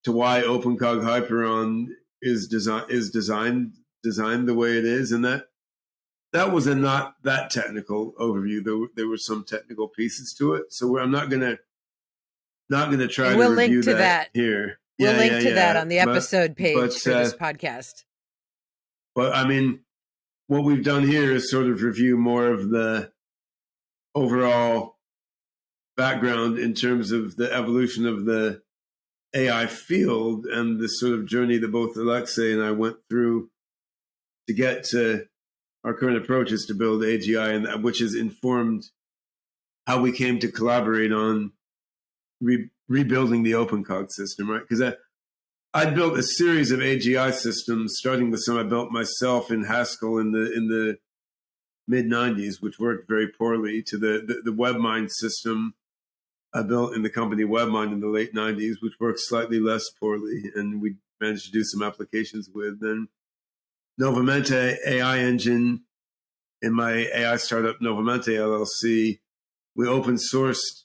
to why OpenCog Hyperon is designed the way it is. And that was a not that technical overview. There were some technical pieces to it, so I'm not gonna try we'll to review link to that here. We'll link to that on the episode page for this podcast. But I mean, what we've done here is sort of review more of the overall background in terms of the evolution of the AI field and the sort of journey that both Alexei and I went through to get to our current approaches to build AGI, and which has informed how we came to collaborate on rebuilding the OpenCog system, right? Because I built a series of AGI systems, starting with some I built myself in Haskell in the mid-90s, which worked very poorly, to the WebMind system I built in the company WebMind in the late 90s, which worked slightly less poorly, and we managed to do some applications with. Then Novamente AI engine, in my AI startup Novamente LLC, we open sourced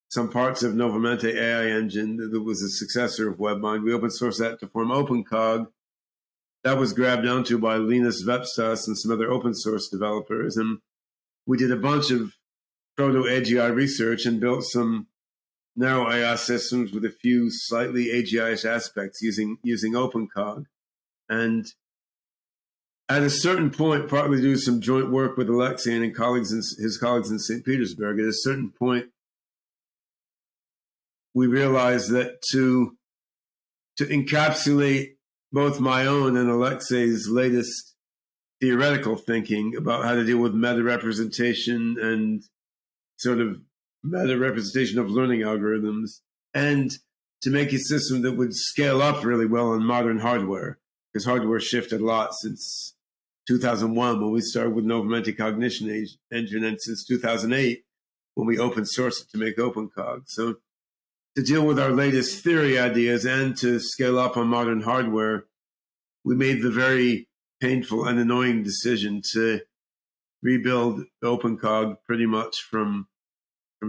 some parts of Novamente AI engine that was a successor of WebMind. We open sourced that to form OpenCog. That was grabbed onto by Linus Vepstas and some other open source developers. And we did a bunch of proto-AGI research and built some narrow AI systems with a few slightly AGI-ish aspects using OpenCog. And at a certain point, partly due to some joint work with Alexei and his colleagues in St. Petersburg, at a certain point, we realized that to encapsulate both my own and Alexei's latest theoretical thinking about how to deal with meta representation and sort of meta representation of learning algorithms, and to make a system that would scale up really well on modern hardware, because hardware shifted a lot since 2001 when we started with Novamente Cognition Engine, and since 2008 when we open sourced it to make OpenCog. So to deal with our latest theory ideas and to scale up on modern hardware, we made the very painful and annoying decision to rebuild OpenCog pretty much from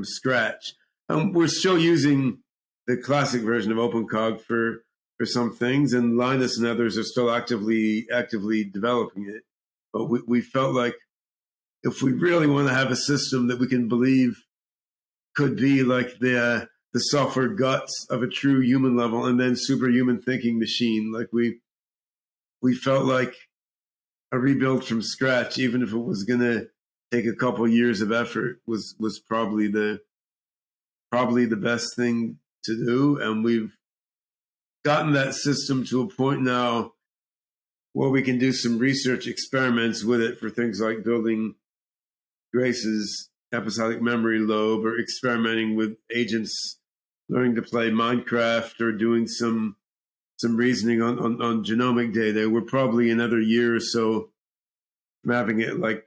scratch. We're still using the classic version of OpenCog for some things, and Linus and others are still actively developing it. But we felt like if we really want to have a system that we can believe could be like the software guts of a true human level and then superhuman thinking machine, like we felt like a rebuild from scratch, even if it was going to take a couple of years of effort, was probably the best thing to do. And we've gotten that system to a point now where we can do some research experiments with it for things like building Grace's episodic memory lobe, or experimenting with agents learning to play Minecraft, or doing some reasoning on genomic data. We're probably another year or so from having it like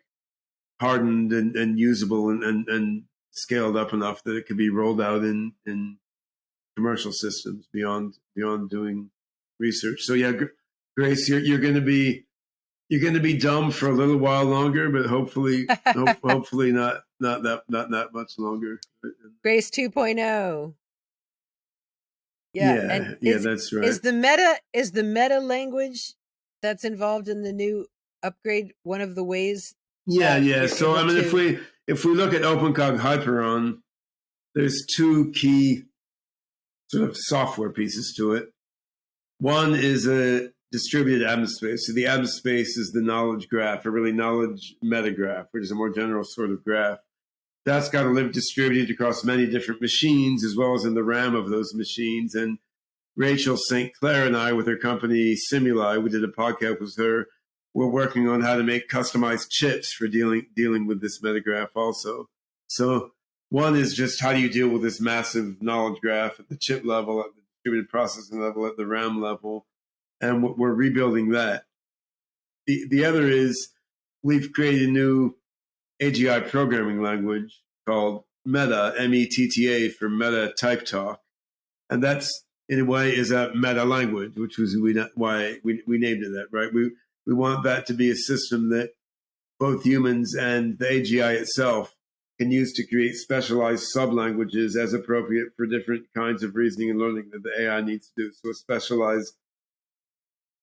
hardened and usable and scaled up enough that it could be rolled out in commercial systems beyond doing research. So yeah, Grace, you're going to be dumb for a little while longer, but hopefully not that much longer. Grace 2.0. Yeah, that's right. Is the MeTTA language that's involved in the new upgrade one of the ways? Yeah. So I mean, if we look at OpenCog Hyperon, there's two key sort of software pieces to it. One is a distributed atmospace. So the atmospace is the knowledge graph, or really knowledge metagraph, which is a more general sort of graph. That's got to live distributed across many different machines, as well as in the RAM of those machines. And Rachel St. Clair and I, with her company Simuli, we did a podcast with her. We're working on how to make customized chips for dealing with this metagraph also. So one is just how do you deal with this massive knowledge graph at the chip level, at the distributed processing level, at the RAM level, and we're rebuilding that. The other is we've created a new AGI programming language called MeTTA, METTA, for Meta Type Talk. And that's, in a way, is a meta language, which was why we named it that, right? We want that to be a system that both humans and the AGI itself can use to create specialized sublanguages as appropriate for different kinds of reasoning and learning that the AI needs to do. So a specialized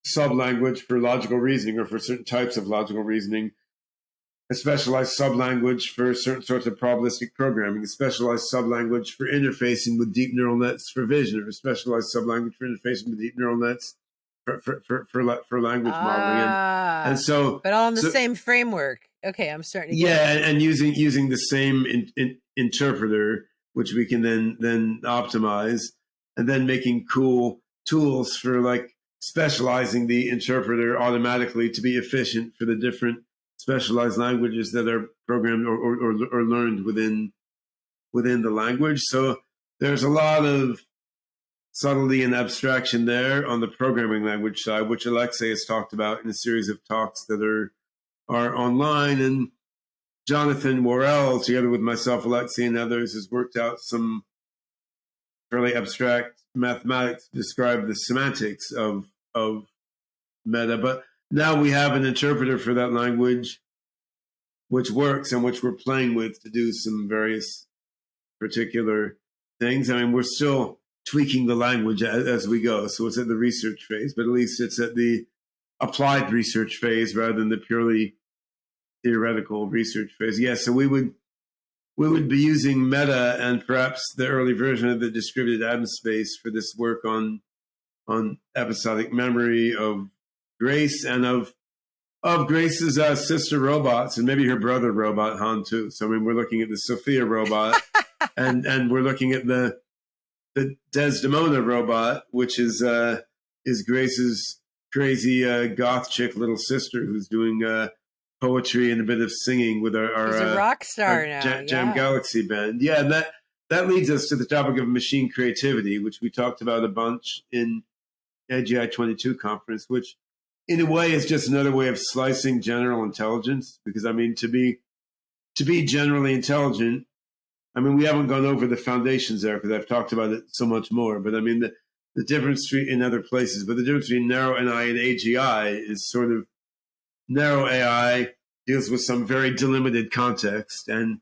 sublanguage for logical reasoning, or for certain types of logical reasoning, a specialized sublanguage for certain sorts of probabilistic programming, a specialized sublanguage for interfacing with deep neural nets for vision, or a specialized sublanguage for interfacing with deep neural nets for language modeling. And so, but all in the same framework. Okay, I'm starting to get it. And using the same interpreter, which we can then optimize, and then making cool tools for like specializing the interpreter automatically to be efficient for the different specialized languages that are programmed or learned within the language. So there's a lot of subtlety and abstraction there on the programming language side, which Alexei has talked about in a series of talks that are online. And Jonathan Worrell, together with myself, Alexei, and others, has worked out some fairly abstract mathematics to describe the semantics of MeTTA. But now we have an interpreter for that language, which works and which we're playing with to do some various particular things. I mean, we're still tweaking the language as we go. So it's at the research phase, but at least it's at the applied research phase rather than the purely theoretical research phase. Yeah, so we would be using MeTTA and perhaps the early version of the distributed atmospace for this work on episodic memory of Grace, and of Grace's sister robots, and maybe her brother robot Han too. So I mean, we're looking at the Sophia robot, and we're looking at the Desdemona robot, which is Grace's crazy goth chick little sister who's doing poetry and a bit of singing with our She's a rock star now. Jam Galaxy band. Yeah, and that leads us to the topic of machine creativity, which we talked about a bunch in AGI 22 conference, which in a way is just another way of slicing general intelligence. Because I mean, to be generally intelligent, I mean, we haven't gone over the foundations there because I've talked about it so much more. But I mean, the difference in other places, but the difference between narrow NI and AGI is sort of narrow AI deals with some very delimited context, and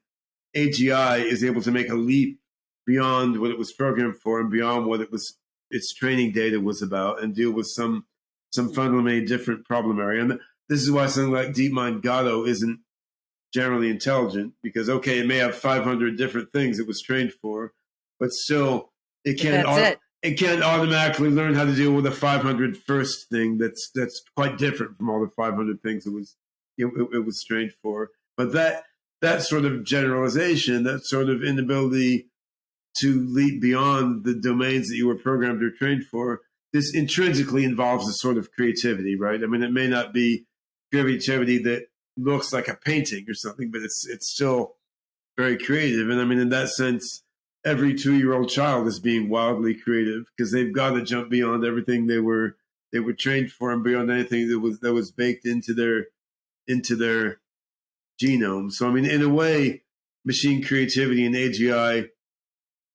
AGI is able to make a leap beyond what it was programmed for and beyond what it was its training data was about and deal with some fundamentally different problem area. And this is why something like DeepMind Gato isn't generally intelligent, because okay, it may have 500 different things it was trained for, but still it can't automatically learn how to deal with a 501st thing that's quite different from all the 500 things it was trained for. But that sort of generalization, that sort of inability to leap beyond the domains that you were programmed or trained for, this intrinsically involves a sort of creativity, right? I mean, it may not be creativity that looks like a painting or something, but it's still very creative. And I mean, in that sense, every 2-year-old child is being wildly creative because they've got to jump beyond everything they were trained for and beyond anything that was baked into their genome. So I mean, in a way, machine creativity and AGI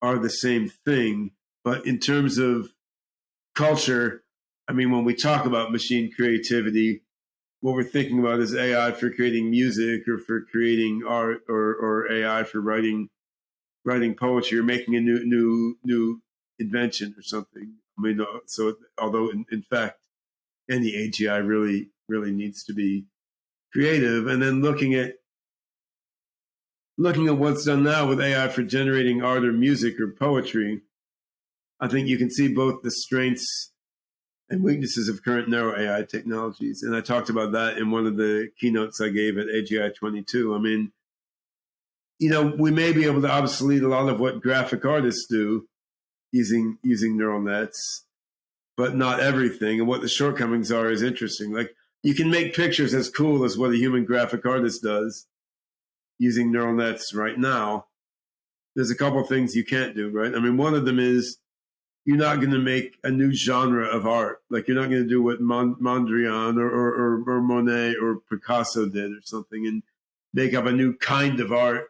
are the same thing, but in terms of culture, I mean, when we talk about machine creativity, what we're thinking about is AI for creating music or for creating art, or AI for writing poetry or making a new invention or something. I mean, so although in fact any AGI really needs to be creative, and then looking at what's done now with AI for generating art or music or poetry, I think you can see both the strengths and weaknesses of current narrow AI technologies. And I talked about that in one of the keynotes I gave at AGI 22. I mean, you know, we may be able to obsolete a lot of what graphic artists do using neural nets, but not everything. And what the shortcomings are is interesting. Like, you can make pictures as cool as what a human graphic artist does using neural nets right now. There's a couple of things you can't do, right? I mean, one of them is you're not going to make a new genre of art. Like, you're not going to do what Mondrian or Monet or Picasso did or something and make up a new kind of art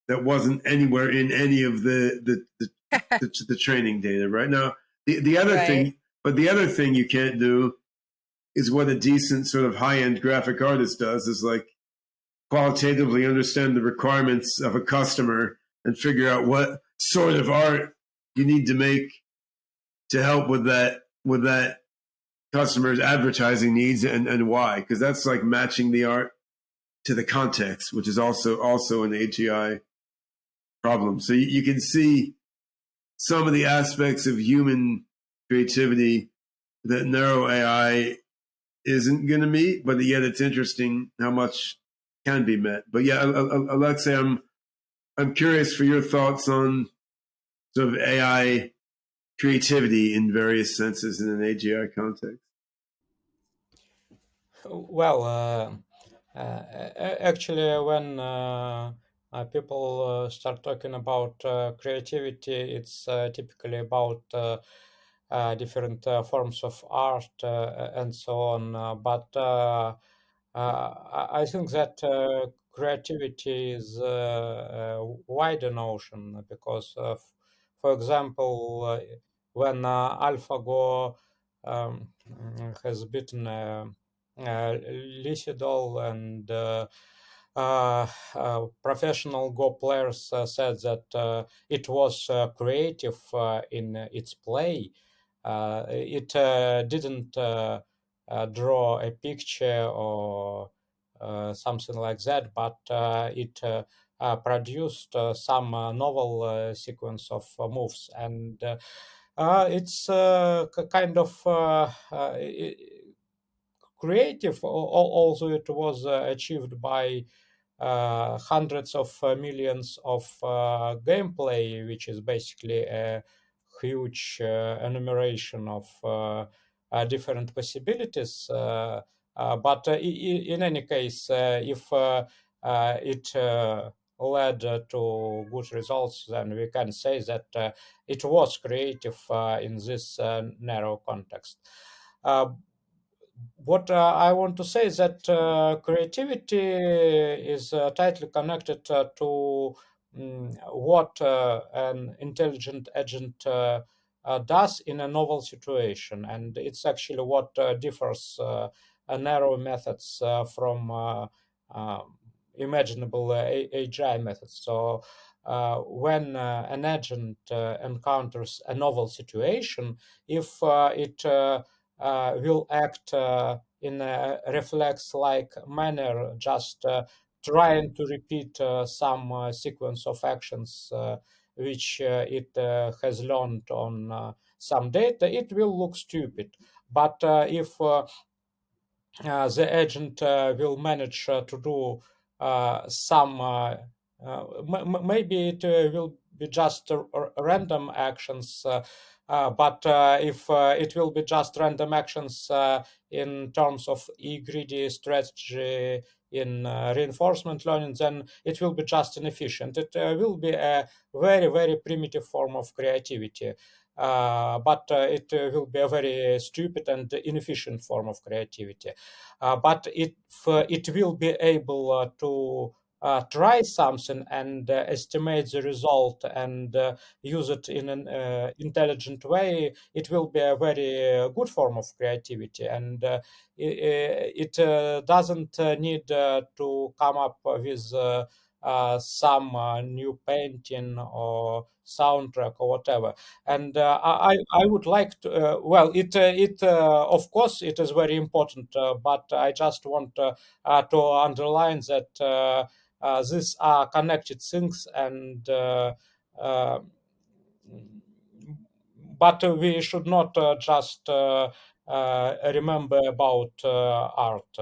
that wasn't anywhere in any of the training data. Right now, the other thing, but the other thing you can't do is what a decent sort of high-end graphic artist does, is like qualitatively understand the requirements of a customer and figure out what sort of art you need to make to help with that customer's advertising needs and why. Because that's like matching the art to the context, which is also an AGI problem. So you can see some of the aspects of human creativity that narrow AI isn't going to meet, but yet it's interesting how much can be met. But yeah, Alexei, I'm curious for your thoughts on sort of AI creativity in various senses in an AGI context. Well, actually, when people start talking about creativity, it's typically about different forms of art and so on. But I think that creativity is a wider notion because, for example, when AlphaGo has beaten Lysidol, and professional Go players said that it was creative in its play. It didn't draw a picture or something like that, but it produced some novel sequence of moves, and it's kind of creative, although it was achieved by hundreds of millions of gameplay, which is basically a huge enumeration of different possibilities. But in any case, if it led to good results, then we can say that it was creative in this narrow context. What I want to say is that creativity is tightly connected to what an intelligent agent does in a novel situation, and it's actually what differs narrow methods from imaginable AGI methods. So when an agent encounters a novel situation, if it will act in a reflex-like manner, just trying to repeat some sequence of actions which it has learned on some data, it will look stupid. But if the agent will manage to do some, maybe it will be just random actions, but if it will be just random actions in terms of greedy strategy in reinforcement learning, then it will be just inefficient. It will be a very, very primitive form of creativity. But it will be a very stupid and inefficient form of creativity. But it will be able to try something and estimate the result and use it in an intelligent way, it will be a very good form of creativity. And it doesn't need to come up with some new painting or soundtrack or whatever. And I would like to well, it of course it is very important, but I just want to underline that these are connected things, and but we should not just remember about art.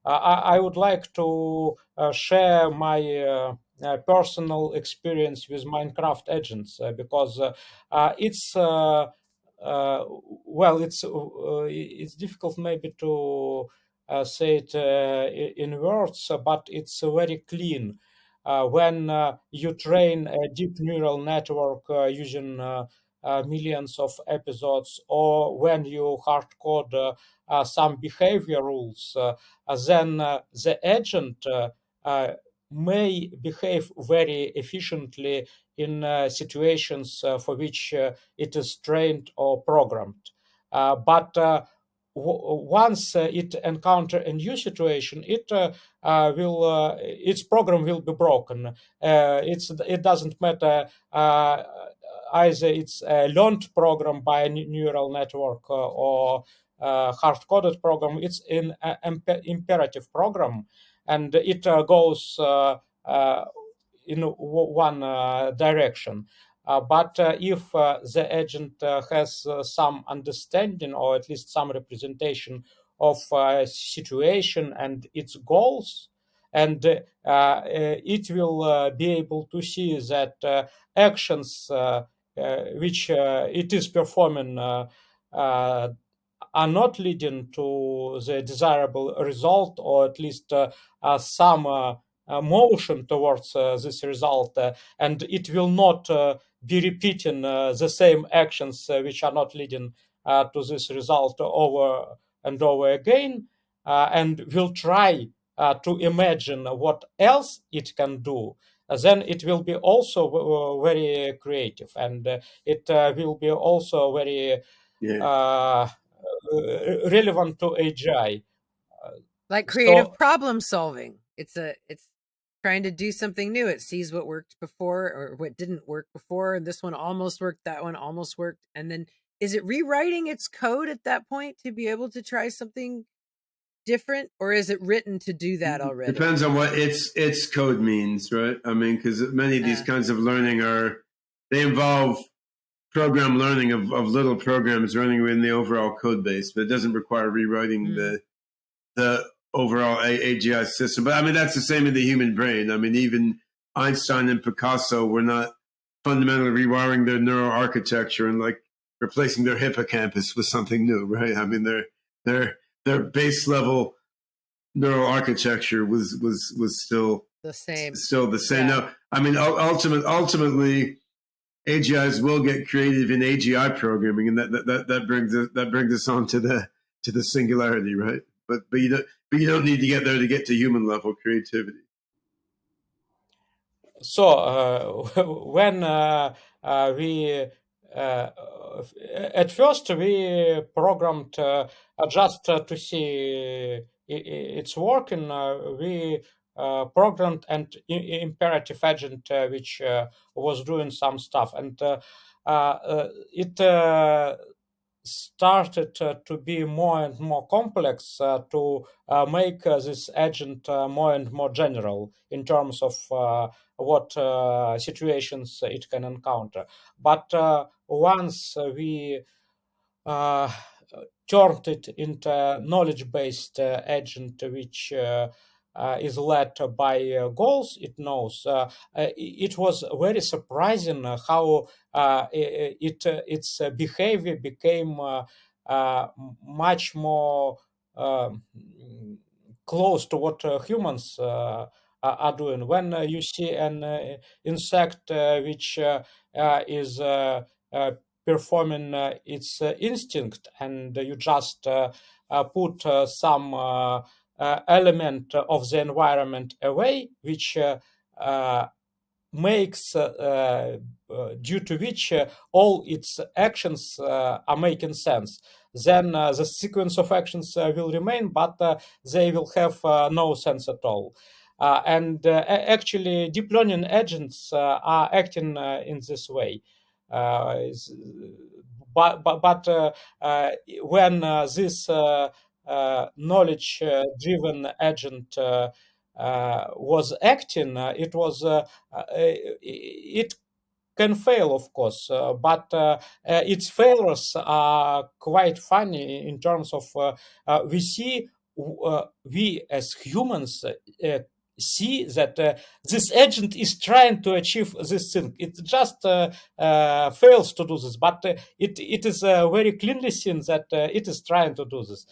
I would like to share my personal experience with Minecraft agents, because it's well, it's difficult maybe to say it in words, but it's very clean. When you train a deep neural network using millions of episodes, or when you hard code some behavior rules, then the agent may behave very efficiently in situations for which it is trained or programmed. But once it encounters a new situation, its program will be broken. It doesn't matter either it's a learned program by a neural network or hard-coded program. It's an imperative program, and it goes in one direction. But if the agent has some understanding, or at least some representation of situation and its goals, and it will be able to see that actions which it is performing are not leading to the desirable result, or at least some motion towards this result, and it will not be repeating the same actions which are not leading to this result over and over again, and will try to imagine what else it can do, then it will be also very creative, and it will be also very relevant to AGI. Like creative So problem solving. It's trying to do something new. It sees what worked before or what didn't work before, and this one almost worked, that one almost worked, and then is it rewriting its code at that point to be able to try something different, or is it written to do that already? Depends on what its code means, right? I mean, because many of these kinds of learning they involve program learning of little programs running within the overall code base, but it doesn't require rewriting the overall AGI system. But I mean, that's the same in the human brain. I mean, even Einstein and Picasso were not fundamentally rewiring their neural architecture and like replacing their hippocampus with something new, right? I mean, their base level neural architecture was still the same. Yeah. No, I mean, ultimately, AGIs will get creative in AGI programming, and that brings us on to the singularity, right? But you don't need to get there to get to human level creativity. So when we at first we programmed just to see it's working, we programmed and imperative agent which was doing some stuff, and it started to be more and more complex to make this agent more and more general in terms of what situations it can encounter. But once we turned it into knowledge-based agent, which is led by goals it knows. It was very surprising how its behavior became much more close to what humans are doing. When you see an insect which is performing its instinct, and you just put some element of the environment away, which makes due to which all its actions are making sense, then the sequence of actions will remain, but they will have no sense at all. And actually, deep learning agents are acting in this way. But when this knowledge-driven agent was acting, it can fail, of course, but its failures are quite funny in terms of we as humans see that this agent is trying to achieve this thing. It just fails to do this, but it is very clearly seen that it is trying to do this.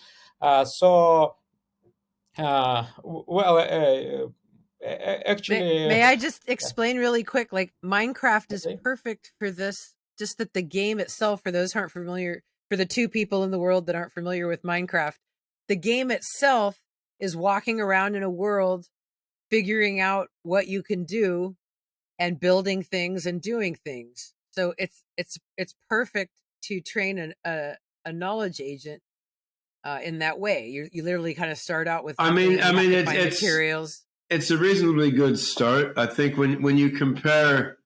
Actually, may I just explain really quick? Like, Minecraft is perfect for this. Just that the game itself, for those who aren't familiar, for the 2 people in the world that aren't familiar with Minecraft, the game itself is walking around in a world, figuring out what you can do, and building things and doing things. So it's perfect to train a knowledge agent in that way. You literally kind of start out with. It's materials. It's a reasonably good start. I think when you compare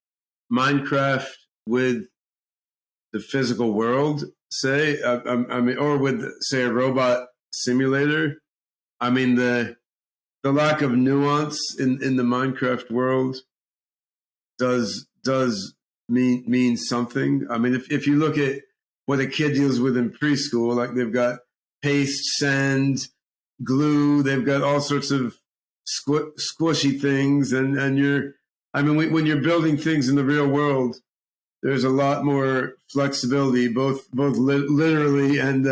Minecraft with the physical world, say, or with, say, a robot simulator, I mean, the lack of nuance in the Minecraft world does mean something. I mean, if you look at what a kid deals with in preschool, like they've got paste, sand, glue, they've got all sorts of squishy things, and when you're building things in the real world, there's a lot more flexibility, both literally and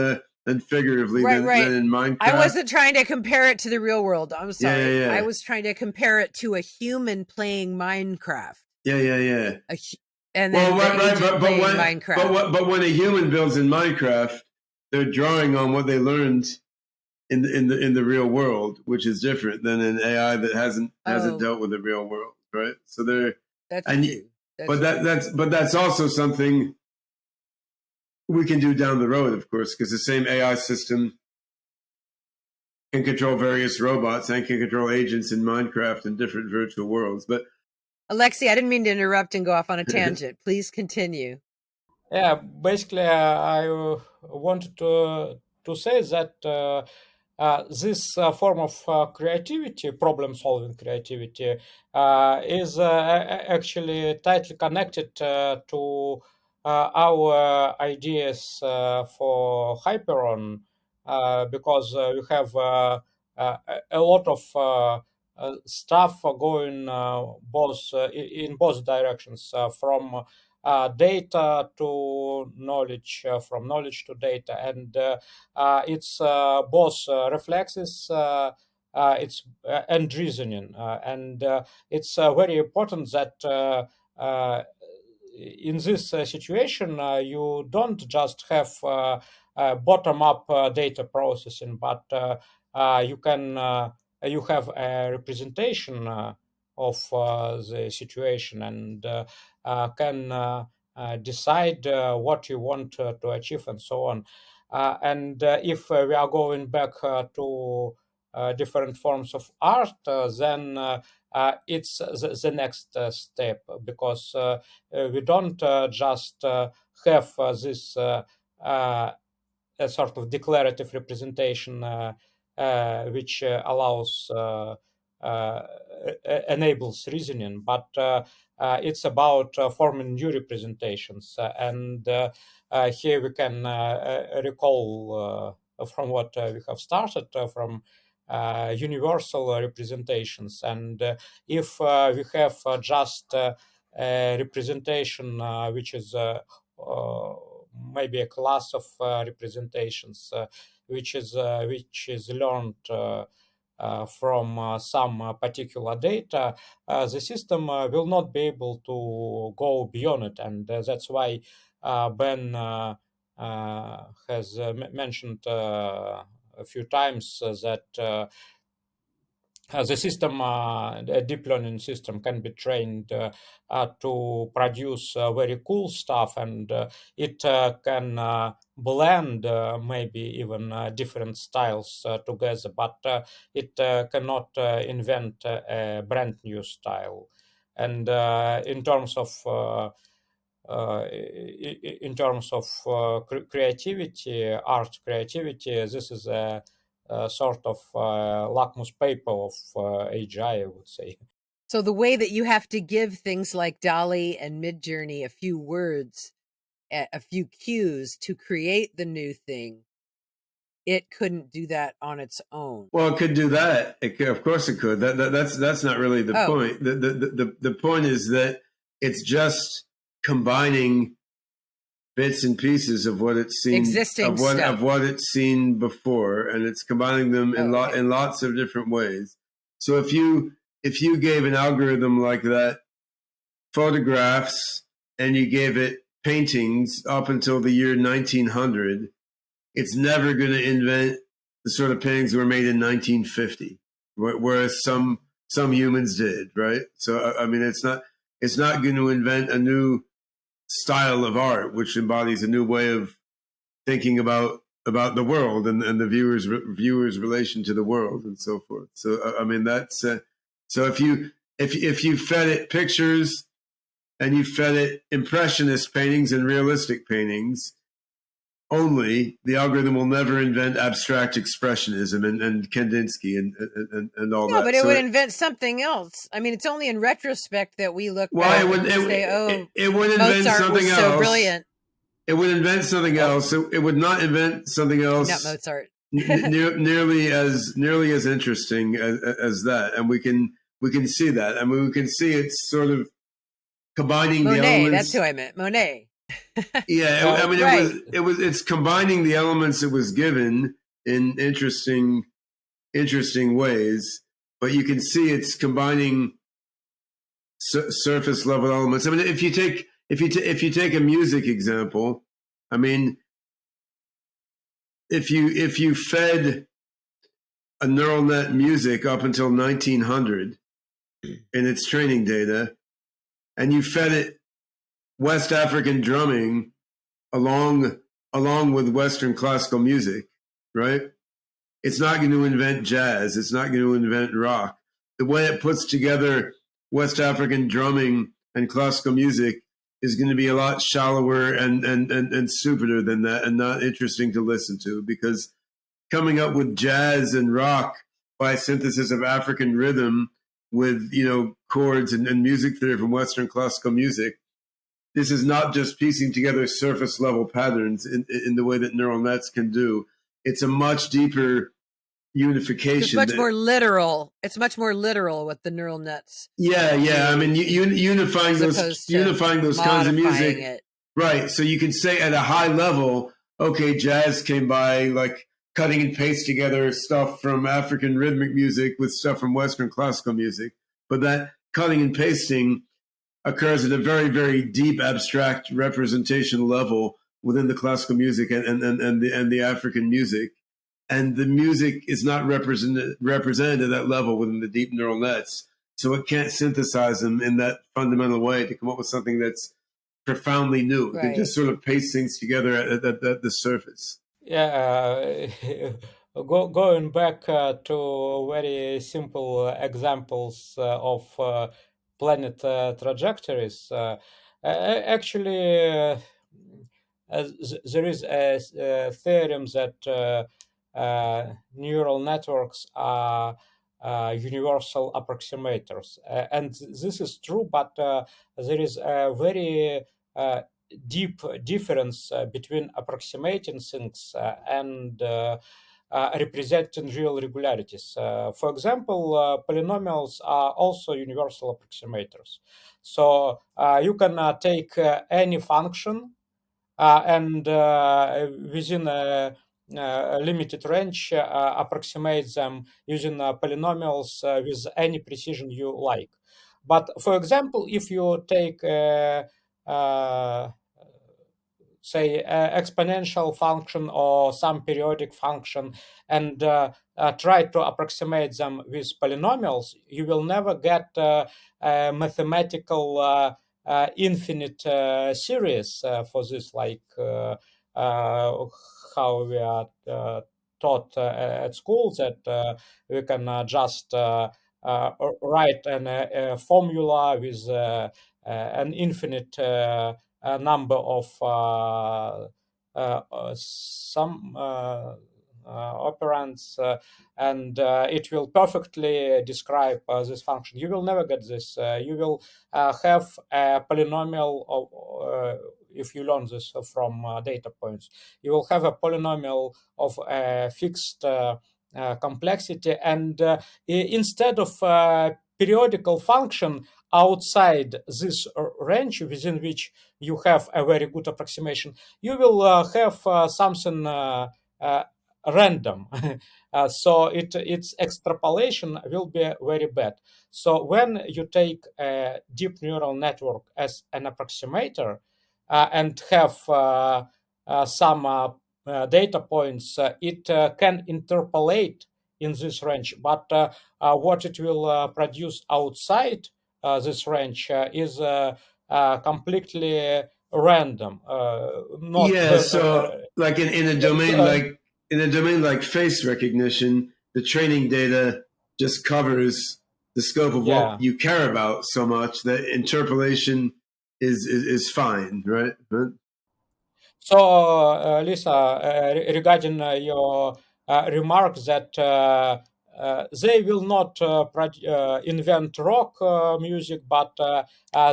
figuratively than in Minecraft. I wasn't trying to compare it to the real world. I'm sorry. Yeah. I was trying to compare it to a human playing Minecraft. Yeah. And then Minecraft. But when a human builds in Minecraft, they're drawing on what they learned in the real world, which is different than an AI that hasn't dealt with the real world, right? So that's also something we can do down the road, of course, because the same AI system can control various robots and can control agents in Minecraft in different virtual worlds. But Alexei, I didn't mean to interrupt and go off on a tangent. Please continue. Yeah, basically, I wanted to say that this form of creativity, problem-solving creativity, is actually tightly connected to our ideas for Hyperon, because we have a lot of stuff going both in both directions, from data to knowledge, from knowledge to data, and it's both reflexes, it's and reasoning, and it's very important that in this situation you don't just have bottom-up data processing, but you have a representation of the situation, and can decide what you want to achieve, and so on. And if we are going back to different forms of art, then it's the next step, because we don't just have this a sort of declarative representation which allows enables reasoning, but it's about forming new representations. And here we can recall from what we have started from universal representations. And if we have just a representation which is maybe a class of representations which is learned from some particular data, the system will not be able to go beyond it. And that's why Ben has mentioned a few times that the system, a deep learning system, can be trained to produce very cool stuff, and it can blend maybe even different styles together, but it cannot invent a brand new style. And in terms of creativity, art creativity, this is a sort of lakmus paper of AGI, I would say. So the way that you have to give things like DALL-E and Midjourney a few words, a few cues to create the new thing, it couldn't do that on its own. Well, it could do that. Of course it could. That's not really the point. The point is that it's just combining bits and pieces of what it's seen, existing of what it's seen before, and it's combining them in lots of different ways. So if you gave an algorithm like that photographs and you gave it paintings up until the year 1900, it's never going to invent the sort of paintings that were made in 1950, whereas some humans did, right? So I mean, it's not going to invent a new style of art which embodies a new way of thinking about the world and the viewer's relation to the world and so forth. So I mean, that's so if you fed it pictures and you fed it impressionist paintings and realistic paintings only, the algorithm will never invent abstract expressionism and Kandinsky and all that. No, but it would invent something else. I mean, it's only in retrospect that we look back and say, it would invent Mozart something was else. so brilliant. It would invent something else. It would not invent something else. Not Mozart. nearly as interesting as that, and we can see that. I mean, we can see it's sort of combining Monet, the elements. That's who I meant, Monet. Yeah, I mean, right. It's combining the elements it was given in interesting ways, but you can see it's combining surface level elements. I mean, if you take a music example, I mean, if you fed a neural net music up until 1900 in its training data, and you fed it West African drumming along with Western classical music, right? It's not going to invent jazz. It's not going to invent rock. The way it puts together West African drumming and classical music is going to be a lot shallower and stupider than that, and not interesting to listen to, because coming up with jazz and rock by synthesis of African rhythm with, chords and music theory from Western classical music, this is not just piecing together surface level patterns in the way that neural nets can do. It's a much deeper unification. It's much more literal. It's much more literal with the neural nets. Yeah. I mean, unifying those kinds of music, it. Right? So you can say at a high level, okay, jazz came by, like cutting and paste together stuff from African rhythmic music with stuff from Western classical music, but that cutting and pasting occurs at a very, very deep abstract representation level within the classical music and the African music. And the music is not represented at that level within the deep neural nets. So it can't synthesize them in that fundamental way to come up with something that's profoundly new. Right. It can just sort of paste things together at the surface. Yeah, going back to very simple examples of planet trajectories, actually, there is a theorem that neural networks are universal approximators. And this is true, but there is a very deep difference between approximating things and representing real regularities. For example, polynomials are also universal approximators. So you can take any function and within a limited range approximate them using polynomials with any precision you like. But for example, if you take say exponential function or some periodic function and try to approximate them with polynomials, you will never get a mathematical infinite series for this, like how we are taught at school, that we can just write a formula with an infinite number of some operands, and it will perfectly describe this function. You will never get this. You will have a polynomial of, if you learn this from data points, you will have a polynomial of a fixed complexity, and instead of periodical function outside this range within which you have a very good approximation, you will have something random. So its extrapolation will be very bad. So when you take a deep neural network as an approximator and have some data points, it can interpolate in this range, but what it will produce outside this range is completely random. Not Yeah, so like in a domain like face recognition, the training data just covers the scope of what you care about so much that interpolation is fine, right? So, Lisa, regarding your remark that they will not invent rock music, but they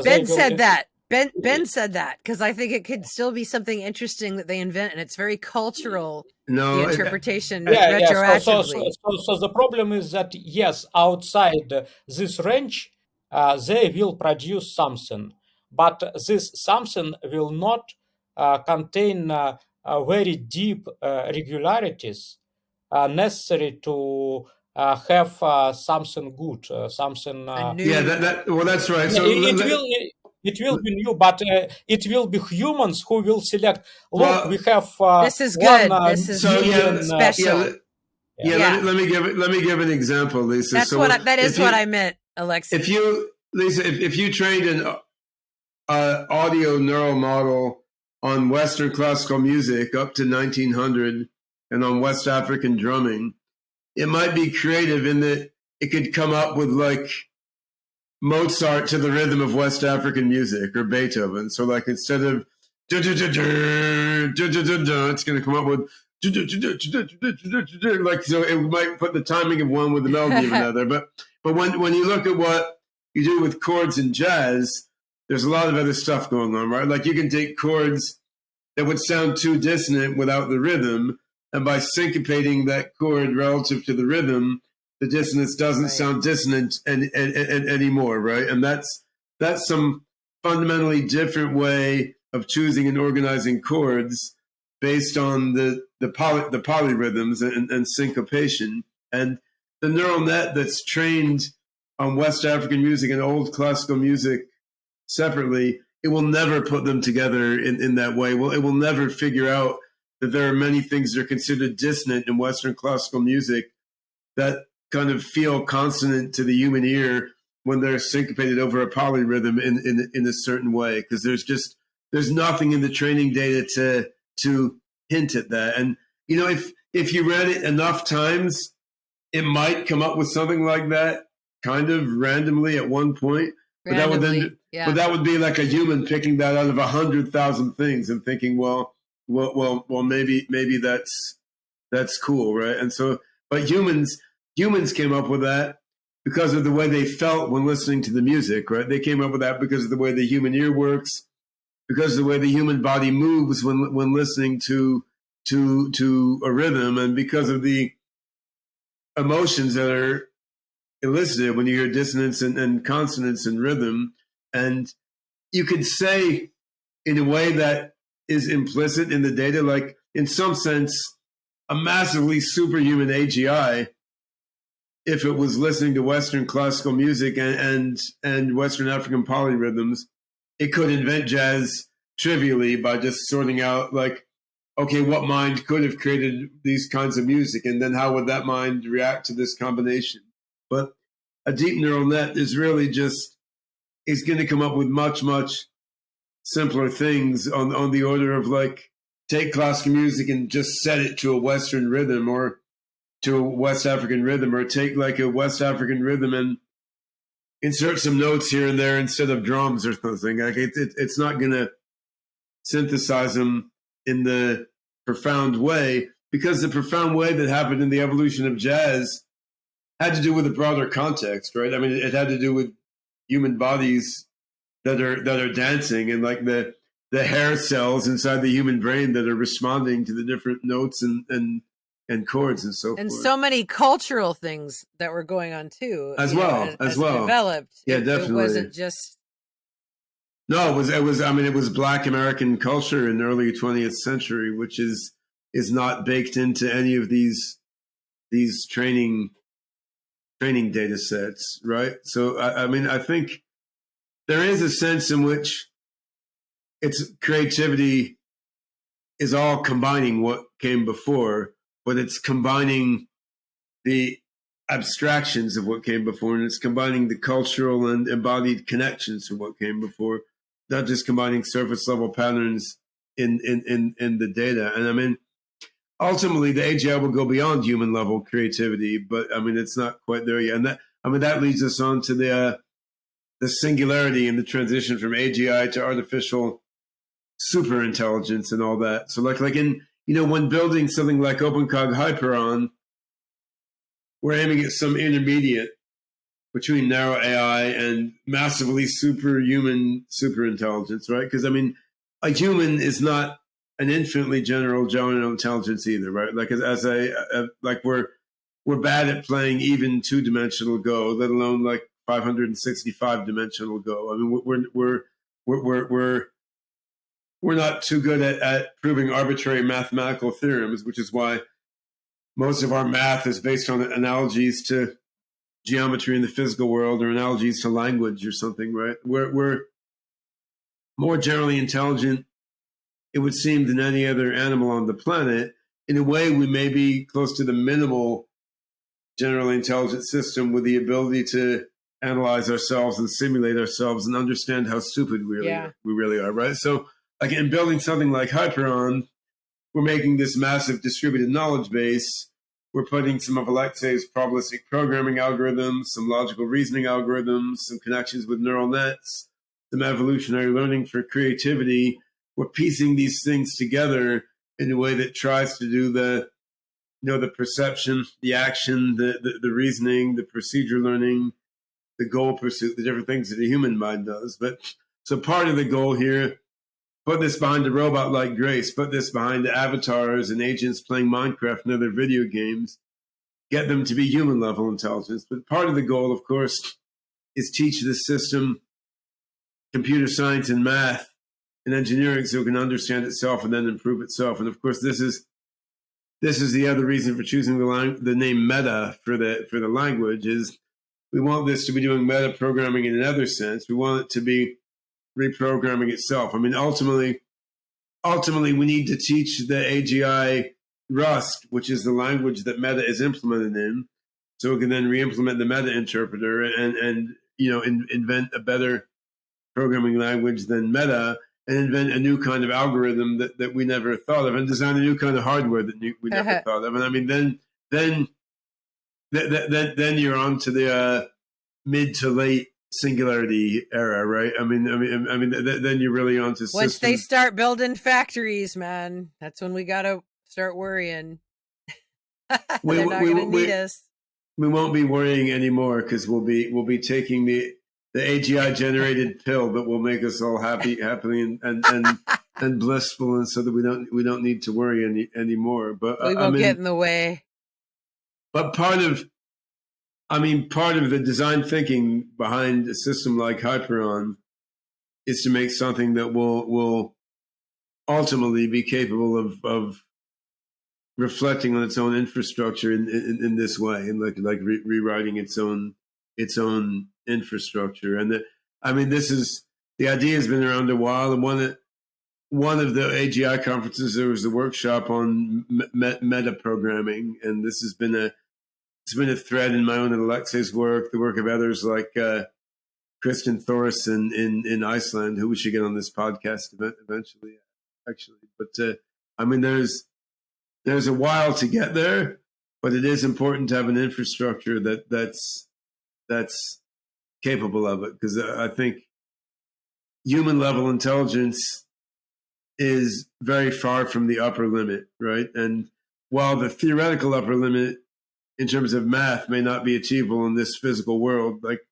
Ben will. said that. Ben said that because I think it could still be something interesting that they invent, and it's very cultural. No, the interpretation Yeah. retroactively. So the problem is that yes, outside this range, they will produce something, but this something will not contain very deep regularities necessary to have something good, something. Yeah, well, that's right. So It will be new, but it will be humans who will select. Look, well, we have This is one good. This is so million. special. Yeah. Let me give an example, Lisa. That's so what that is what I meant, Alexei. If you trained an audio neural model on Western classical music up to 1900 and on West African drumming, it might be creative in that it could come up with like Mozart to the rhythm of West African music or Beethoven. So like instead of it's going to come up with like, so it might put the timing of one with the melody of another. But when you look at what you do with chords in jazz, there's a lot of other stuff going on, right? Like you can take chords that would sound too dissonant without the rhythm, and by syncopating that chord relative to the rhythm, the dissonance doesn't sound dissonant anymore, right? And that's some fundamentally different way of choosing and organizing chords based on the polyrhythms and syncopation. And the neural net that's trained on West African music and old classical music separately, it will never put them together in that way. Well, it will never figure out that there are many things that are considered dissonant in Western classical music that kind of feel consonant to the human ear when they're syncopated over a polyrhythm in a certain way, because there's nothing in the training data to hint at that. And if if you read it enough times, it might come up with something like that, kind of randomly at one point. But that would then, but that would be like a human picking that out of 100,000 things and thinking, well, maybe that's cool, right? And so, but humans came up with that because of the way they felt when listening to the music, right? They came up with that because of the way the human ear works, because of the way the human body moves when listening to a rhythm, and because of the emotions that are elicited when you hear dissonance and consonance and rhythm. And you could say in a way that is implicit in the data, like in some sense, a massively superhuman AGI, if it was listening to Western classical music and Western African polyrhythms, it could invent jazz trivially by just sorting out, like, okay, what mind could have created these kinds of music? And then how would that mind react to this combination? But a deep neural net is really just, is going to come up with much, much simpler things on the order of, like, take classical music and just set it to a Western rhythm or to a West African rhythm, or take like a West African rhythm and insert some notes here and there instead of drums or something. Like it's not going to synthesize them in the profound way, because the profound way that happened in the evolution of jazz had to do with a broader context, right? I mean, it had to do with human bodies that are dancing, and like the hair cells inside the human brain that are responding to the different notes and chords and so forth. And so many cultural things that were going on too, as well. Developed. Yeah, definitely. It wasn't just. No, it was. I mean, it was Black American culture in the early 20th century, which is not baked into any of these training data sets, right? So, I mean, I think there is a sense in which its creativity is all combining what came before, but it's combining the abstractions of what came before, and it's combining the cultural and embodied connections to what came before, not just combining surface level patterns in the data. And I mean, ultimately, the AGI will go beyond human level creativity, but I mean, it's not quite there yet. And that leads us on to the singularity and the transition from AGI to artificial super intelligence and all that. So like in, when building something like OpenCog Hyperon, we're aiming at some intermediate between narrow AI and massively superhuman super intelligence, right? Because I mean, a human is not an infinitely general intelligence either, right? Like we're bad at playing even 2-dimensional Go, let alone like 565-dimensional Go. I mean, we're not too good at proving arbitrary mathematical theorems, which is why most of our math is based on analogies to geometry in the physical world or analogies to language or something, right? We're more generally intelligent, it would seem, than any other animal on the planet. In a way, we may be close to the minimal generally intelligent system, with the ability to analyze ourselves and simulate ourselves and understand how stupid we really are, right? So, like in building something like Hyperon, we're making this massive distributed knowledge base. We're putting some of Alexei's probabilistic programming algorithms, some logical reasoning algorithms, some connections with neural nets, some evolutionary learning for creativity. We're piecing these things together in a way that tries to do the perception, the action, the reasoning, the procedure learning, the goal pursuit, the different things that a human mind does. But so part of the goal here, put this behind a robot like Grace, put this behind avatars and agents playing Minecraft and other video games, get them to be human level intelligence. But part of the goal, of course, is teach the system computer science and math and engineering so it can understand itself and then improve itself. And of course, this is the other reason for choosing the name MeTTA for the language, is we want this to be doing meta programming in another sense. We want it to be reprogramming itself. I mean, ultimately, we need to teach the AGI Rust, which is the language that MeTTA is implemented in, so it can then re-implement the MeTTA interpreter and invent a better programming language than MeTTA. and invent a new kind of algorithm that we never thought of, and design a new kind of hardware that we never thought of. And I mean, then you're on to the mid to late singularity era, right? I mean, then you're really on to once they start building factories, man. That's when we gotta start worrying. They're not gonna need us. We won't be worrying anymore because we'll be taking the AGI generated pill that will make us all happy and blissful, and so that we don't need to worry anymore. But we won't get in the way. But part of the design thinking behind a system like Hyperon is to make something that will ultimately be capable of reflecting on its own infrastructure in this way, and like rewriting its own infrastructure. And the idea has been around a while. And one of the AGI conferences, there was a workshop on meta programming, and this has been a thread in my own and Alexei's work, the work of others like Kristen Thoresen in Iceland, who we should get on this podcast eventually, actually. But there's a while to get there, but it is important to have an infrastructure that's capable of it, because I think human level intelligence is very far from the upper limit, right? And while the theoretical upper limit in terms of math may not be achievable in this physical world, like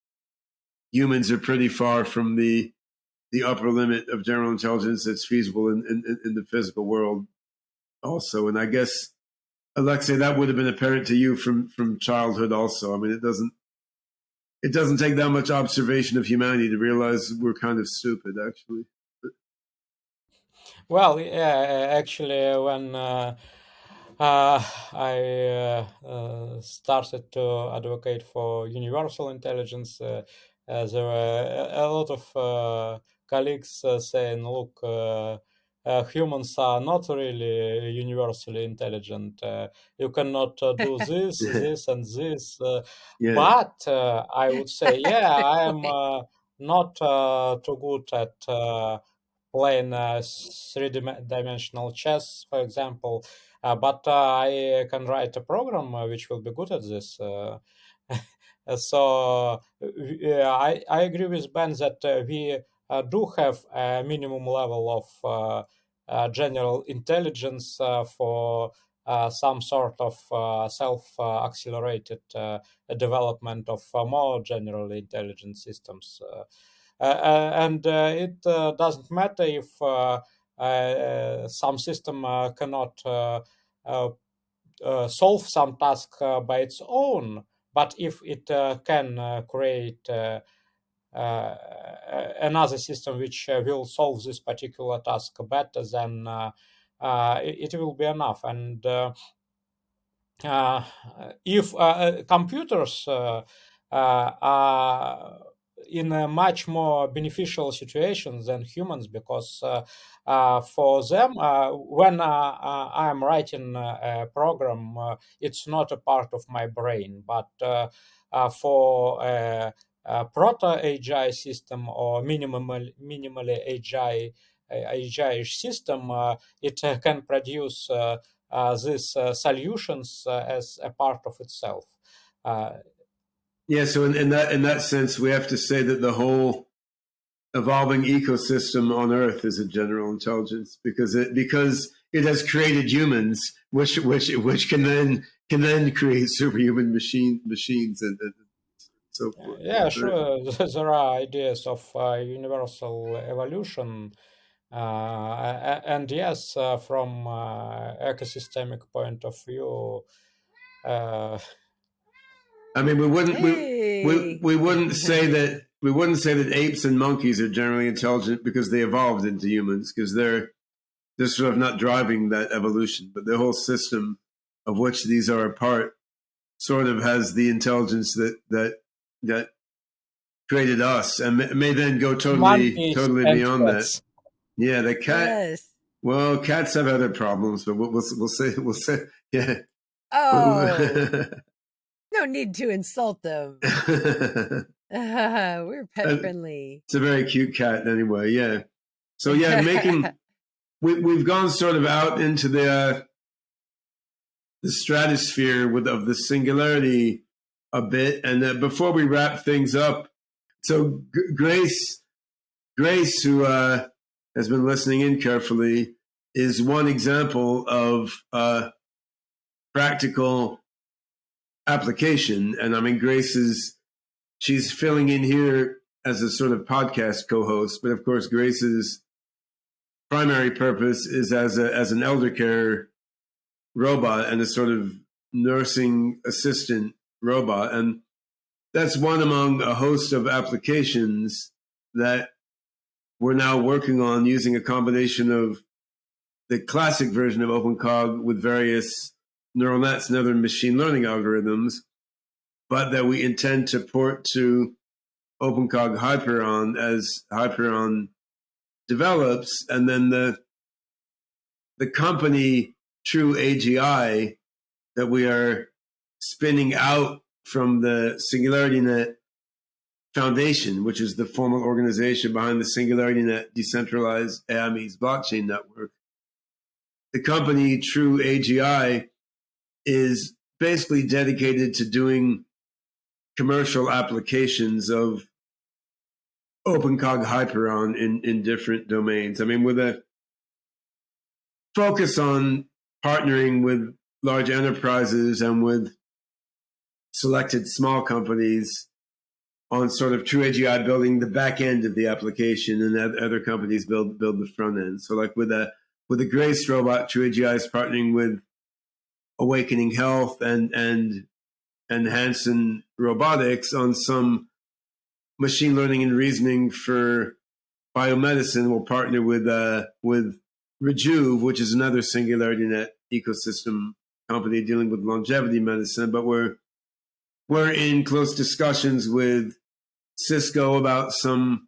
humans are pretty far from the upper limit of general intelligence that's feasible in the physical world also. And I guess, Alexei, that would have been apparent to you from childhood also. I mean, it doesn't take that much observation of humanity to realize we're kind of stupid, actually. Well, yeah, actually, when I started to advocate for universal intelligence, there were a lot of colleagues saying, look, humans are not really universally intelligent. You cannot do this, this, and this. Yeah. But I would say, yeah, I am not too good at playing three-dimensional chess, for example. But I can write a program which will be good at this. So I agree with Ben that we do have a minimum level of general intelligence for some sort of self-accelerated development of more generally intelligent systems. And it doesn't matter if some system cannot solve some task by its own, but if it can create another system which will solve this particular task better, then it will be enough. And if computers are in a much more beneficial situation than humans, because for them, when I'm writing a program, it's not a part of my brain, but for a proto-AGI system or minimally AGI system, it can produce these solutions as a part of itself. Yeah, so in that sense, we have to say that the whole evolving ecosystem on Earth is a general intelligence, because it has created humans, which can then create superhuman machines and so forth. Yeah, sure. There are ideas of universal evolution, and yes, from ecosystemic point of view. I mean, we wouldn't say that apes and monkeys are generally intelligent because they evolved into humans, because they're sort of not driving that evolution, but the whole system of which these are a part sort of has the intelligence that created us, and may then go totally beyond that. Yeah, the cat. Yes. Well, cats have other problems, but we'll say yeah. Oh. No need to insult them. We're pet friendly. It's a very cute cat anyway, yeah. So yeah, we've gone sort of out into the stratosphere of the singularity a bit. And before we wrap things up, so Grace, who has been listening in carefully, is one example of practical application. And I mean, she's filling in here as a sort of podcast co-host, but of course, Grace's primary purpose is as an elder care robot and a sort of nursing assistant robot. And that's one among a host of applications that we're now working on using a combination of the classic version of OpenCog with various neural nets and other machine learning algorithms, but that we intend to port to OpenCog Hyperon as Hyperon develops. And then the company TrueAGI that we are spinning out from the SingularityNet Foundation, which is the formal organization behind the SingularityNet decentralized AMIs blockchain network. The company TrueAGI is basically dedicated to doing commercial applications of OpenCog Hyperon in different domains. I mean, with a focus on partnering with large enterprises and with selected small companies on sort of TrueAGI building the back end of the application, and other companies build the front end. So like with a Grace robot, TrueAGI is partnering with Awakening Health and Hanson Robotics on some machine learning and reasoning for biomedicine. We'll partner with Rejuve, which is another SingularityNet ecosystem company dealing with longevity medicine. But we're in close discussions with Cisco about some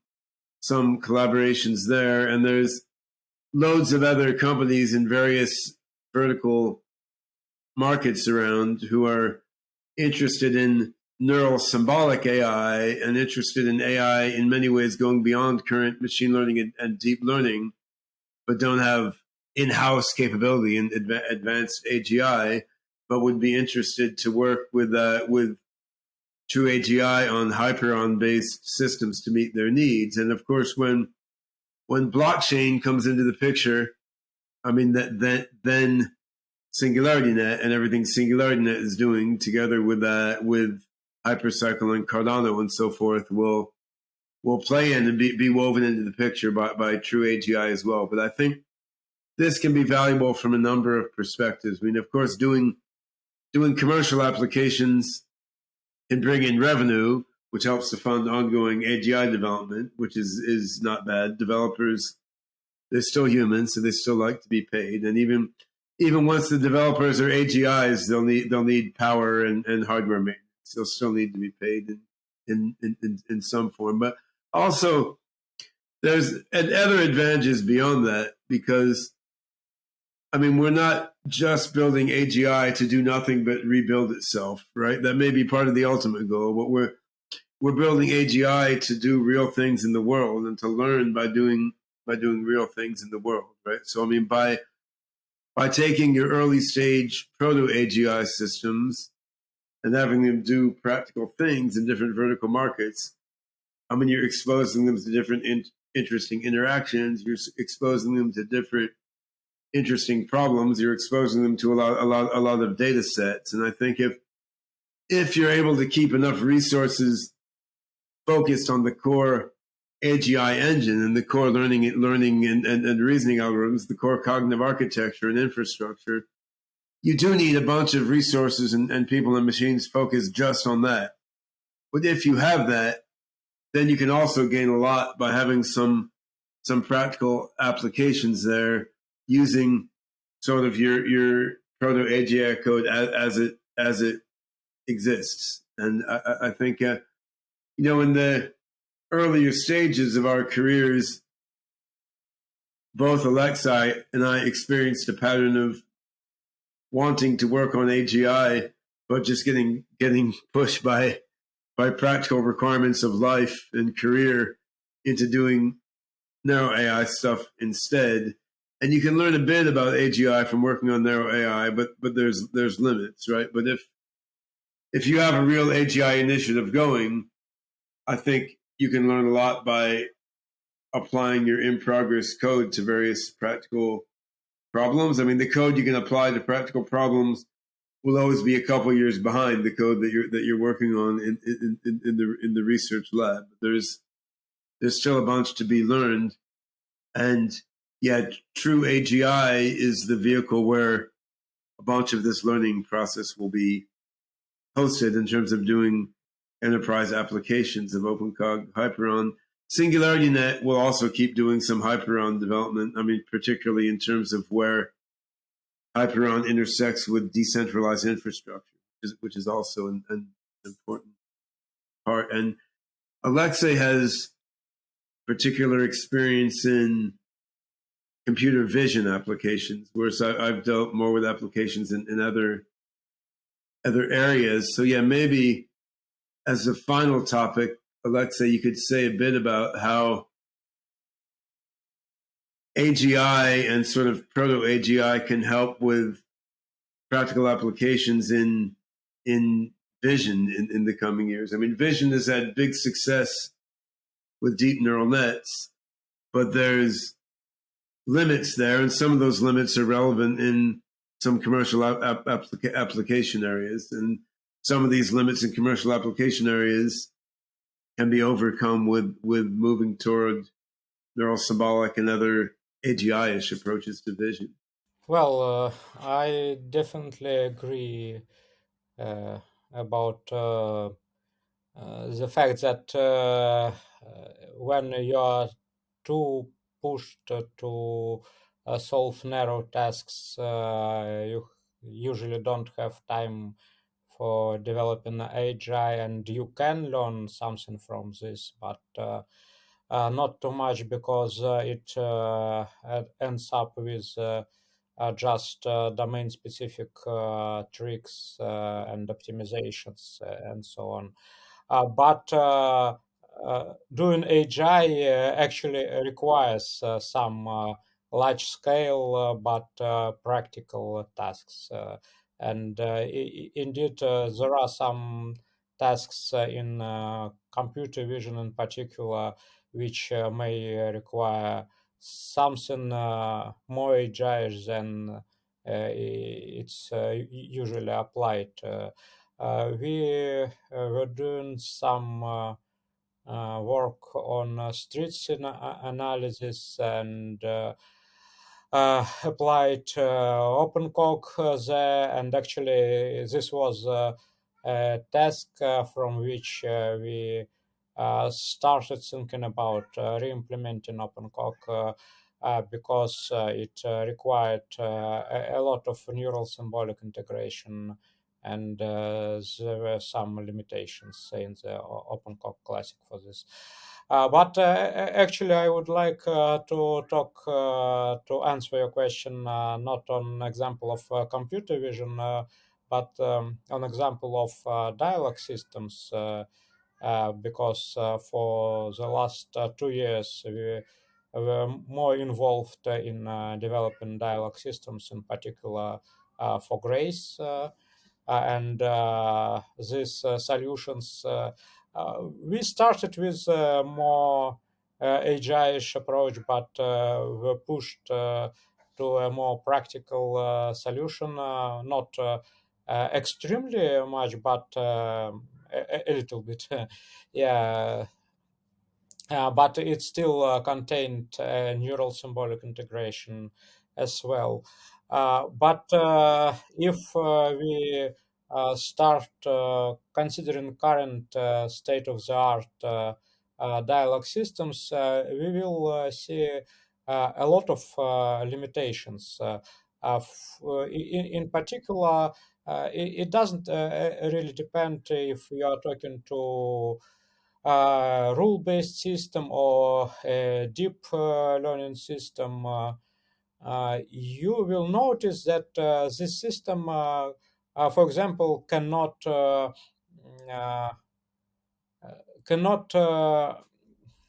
collaborations there, and there's loads of other companies in various vertical markets around who are interested in neural-symbolic AI and interested in AI in many ways going beyond current machine learning and deep learning, but don't have in-house capability in advanced AGI, but would be interested to work with TrueAGI on Hyperon-based systems to meet their needs. And of course, when blockchain comes into the picture, I mean, then SingularityNet and everything SingularityNet is doing together with Hypercycle and Cardano and so forth will play in and be woven into the picture by TrueAGI as well. But I think this can be valuable from a number of perspectives. I mean, of course, doing commercial applications can bring in revenue, which helps to fund ongoing AGI development, which is not bad. Developers, they're still humans, so they still like to be paid. And even once the developers are AGIs, they'll need power and hardware maintenance. They'll still need to be paid in some form. But also, there's other advantages beyond that, because I mean, we're not just building AGI to do nothing but rebuild itself, right? That may be part of the ultimate goal, but we're building AGI to do real things in the world and to learn by doing real things in the world, right? So I mean, by taking your early stage proto AGI systems and having them do practical things in different vertical markets, I mean, you're exposing them to different interesting interactions. You're exposing them to different interesting problems. You're exposing them to a lot of data sets. And I think if you're able to keep enough resources focused on the core AGI engine and the core learning and reasoning algorithms, the core cognitive architecture and infrastructure, you do need a bunch of resources and people and machines focused just on that. But if you have that, then you can also gain a lot by having some practical applications there using sort of your proto AGI code as it exists. And I think in the earlier stages of our careers, both Alexei and I experienced a pattern of wanting to work on AGI, but just getting pushed by practical requirements of life and career into doing narrow AI stuff instead. And you can learn a bit about AGI from working on narrow AI, but there's limits, right? But if you have a real AGI initiative going, I think you can learn a lot by applying your in progress code to various practical problems. I mean, the code you can apply to practical problems will always be a couple years behind the code that you're working on in the research lab. There's still a bunch to be learned, and yeah, TrueAGI is the vehicle where a bunch of this learning process will be hosted in terms of doing enterprise applications of OpenCog Hyperon. SingularityNet will also keep doing some Hyperon development. I mean, particularly in terms of where Hyperon intersects with decentralized infrastructure, which is also an important part. And Alexei has particular experience in computer vision applications, whereas I've dealt more with applications in other areas. So yeah, maybe as a final topic, Alexei, you could say a bit about how AGI and sort of proto-AGI can help with practical applications in vision in the coming years. I mean, vision has had big success with deep neural nets, but there's limits there, and some of those limits are relevant in some commercial application areas. And some of these limits in commercial application areas can be overcome with moving toward neural-symbolic and other AGI-ish approaches to vision. Well, I definitely agree about the fact that when you are too pushed to solve narrow tasks, you usually don't have time for developing AGI, and you can learn something from this, but not too much, because it ends up with just domain-specific tricks and optimizations and so on. But doing AGI actually requires some large-scale but practical tasks. And indeed, there are some tasks in computer vision in particular which may require something more AGIs than it's usually applied. We were doing some work on street scene analysis and applied OpenCog there, and actually this was a task from which we started thinking about re-implementing OpenCog because it required a lot of neural-symbolic integration, and there were some limitations in the OpenCog Classic for this. But actually, I would like to talk to answer your question not on example of computer vision, but on example of dialogue systems, because for the last 2 years we were more involved in developing dialogue systems, in particular for Grace. And these solutions, we started with more AGI-ish approach, but were pushed to a more practical solution, not extremely much, but a little bit. Yeah. But it still contained neural symbolic integration as well. But if we start considering current state-of-the-art dialogue systems, we will see a lot of limitations. In particular, it doesn't really depend if we are talking to rule-based system or a deep learning system. You will notice that this system, for example, cannot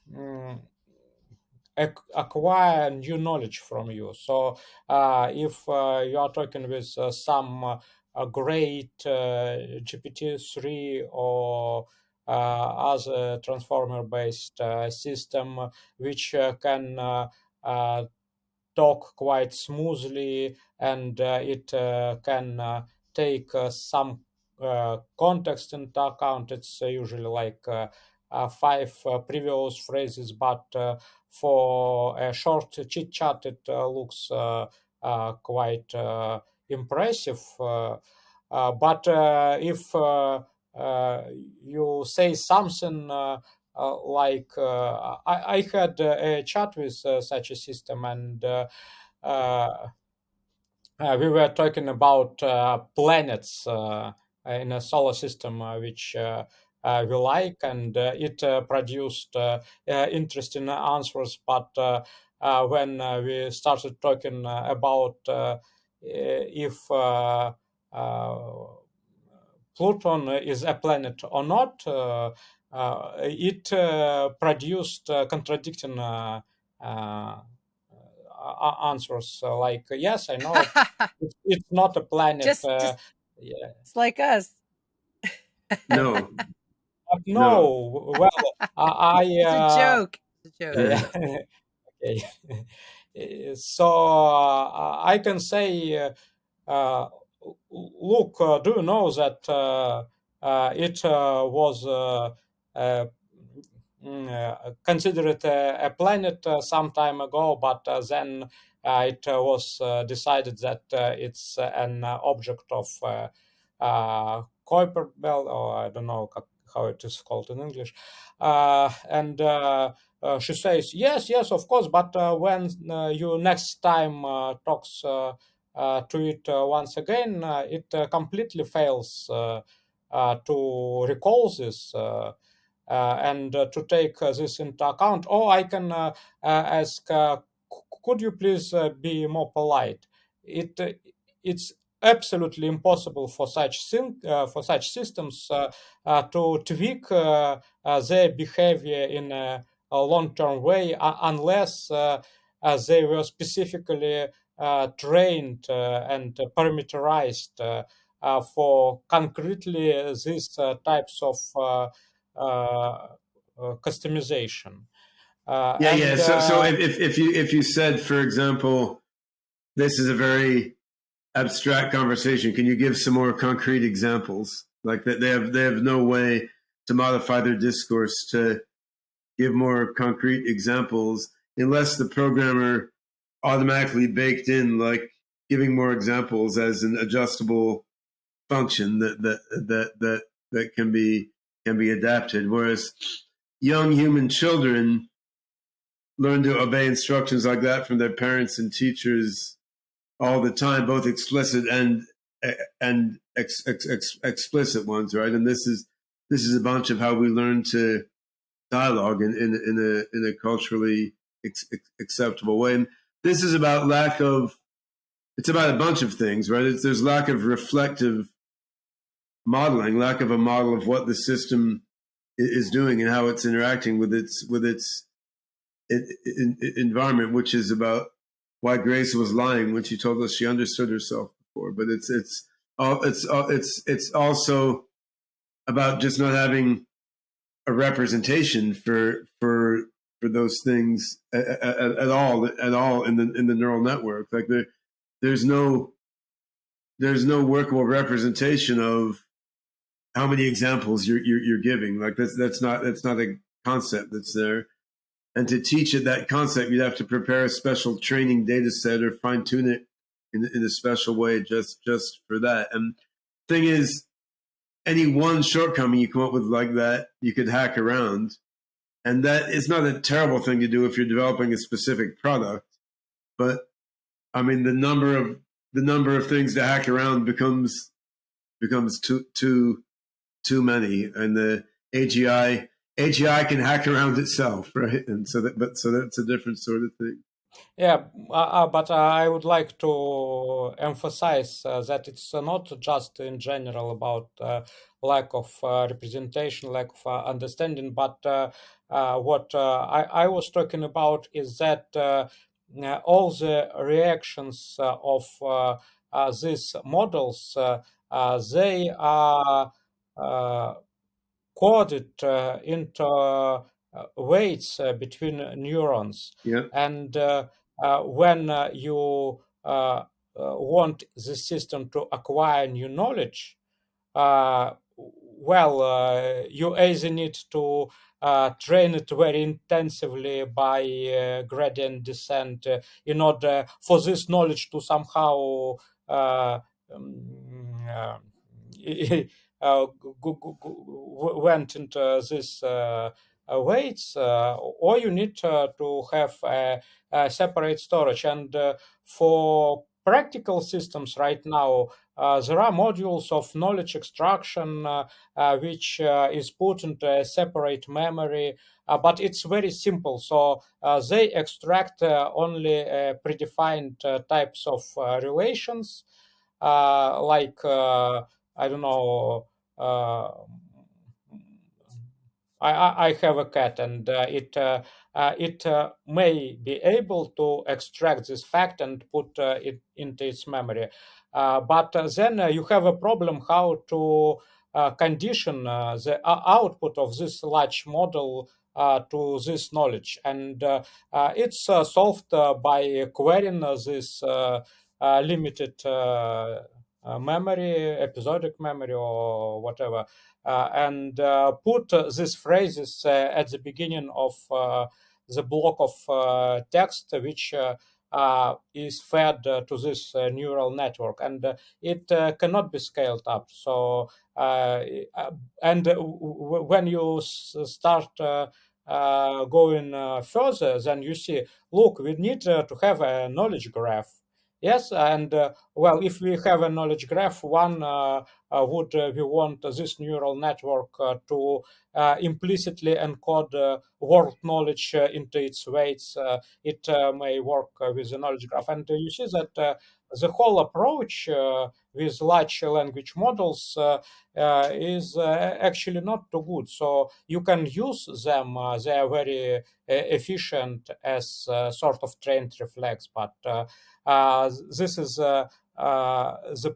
mm, acquire new knowledge from you. So if you are talking with some great GPT-3 or other transformer-based system which can talk quite smoothly, and it can take some context into account. It's usually like 5 previous phrases, but for a short chit chat, it looks quite impressive. But if you say something like I had a chat with such a system, and uh, we were talking about planets in a solar system which we like, and it produced interesting answers. But when we started talking about if Pluton is a planet or not, it produced contradicting answers. Like, yes, I know it's not a planet. just Yeah. it's like us. No, But no. no, well, I It's a joke. It's a joke. yeah, okay. So I can say, look, do you know that it was considered a planet some time ago, but then it was decided that it's an object of Kuiper belt, or I don't know how it is called in English. And she says, yes, of course, but when you next time talks to it once again, it completely fails to recall this and to take this into account. Or I can ask, could you please be more polite? It's absolutely impossible for for such systems to tweak their behavior in a long-term way unless they were specifically trained and parameterized for concretely these types of customization. Yeah. And So if you said, for example, this is a very abstract conversation, can you give some more concrete examples? Like that they have no way to modify their discourse to give more concrete examples unless the programmer automatically baked in like giving more examples as an adjustable function that can be adapted. Whereas young human children learn to obey instructions like that from their parents and teachers all the time, both explicit and explicit ones, right? And this is a bunch of how we learn to dialogue in a culturally acceptable way. And this is about it's about a bunch of things, right? There's lack of reflective modeling, lack of a model of what the system is doing and how it's interacting with its environment, which is about why Grace was lying when she told us she understood herself before. But it's also about just not having a representation for those things at all in the neural network. Like there's no workable representation of how many examples you're giving. Like that's not a concept that's there. And to teach it that concept, you'd have to prepare a special training data set or fine tune it in a special way just for that. And the thing is, any one shortcoming you come up with like that, you could hack around. And that is not a terrible thing to do if you're developing a specific product. But I mean, the number of things to hack around becomes too many. And the AGI can hack around itself, right? And so that's a different sort of thing. yeah, but I would like to emphasize that it's not just in general about lack of representation, lack of understanding, but what I was talking about is that all the reactions of these models, they are coded into weights between neurons. Yeah. And when you want the system to acquire new knowledge, you either need to train it very intensively by gradient descent in order for this knowledge to somehow uh, um, uh, went into this weights, or you need to have a separate storage. And for practical systems right now, there are modules of knowledge extraction which is put into a separate memory, but it's very simple. So they extract only predefined types of relations, like I don't know. I have a cat, and it may be able to extract this fact and put it into its memory. But then you have a problem how to condition the output of this large model to this knowledge. And it's solved by querying this limited memory, episodic memory, or whatever, and put these phrases at the beginning of the block of text, which is fed to this neural network, and it cannot be scaled up. So, and when you start going further, then you see, look, we need to have a knowledge graph. Yes, and if we have a knowledge graph, one would we want this neural network to implicitly encode world knowledge into its weights. It may work with the knowledge graph. And you see that the whole approach with large language models is actually not too good. So you can use them. They are very efficient as sort of trained reflex. But this is the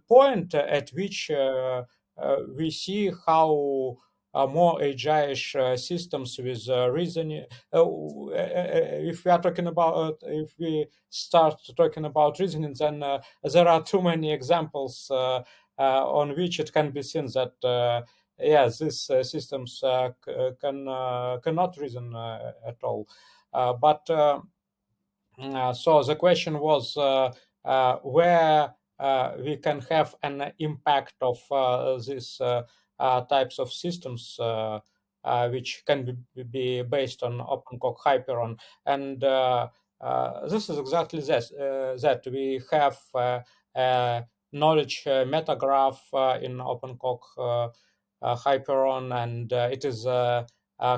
point at which we see how more AGI-ish systems with reasoning. If we are talking about, if we start talking about reasoning, then there are too many examples on which it can be seen that these systems cannot reason at all. But so the question was where we can have an impact of these types of systems, which can be based on OpenCog Hyperon. And this is exactly this, that we have a knowledge metagraph in OpenCog Hyperon, and it is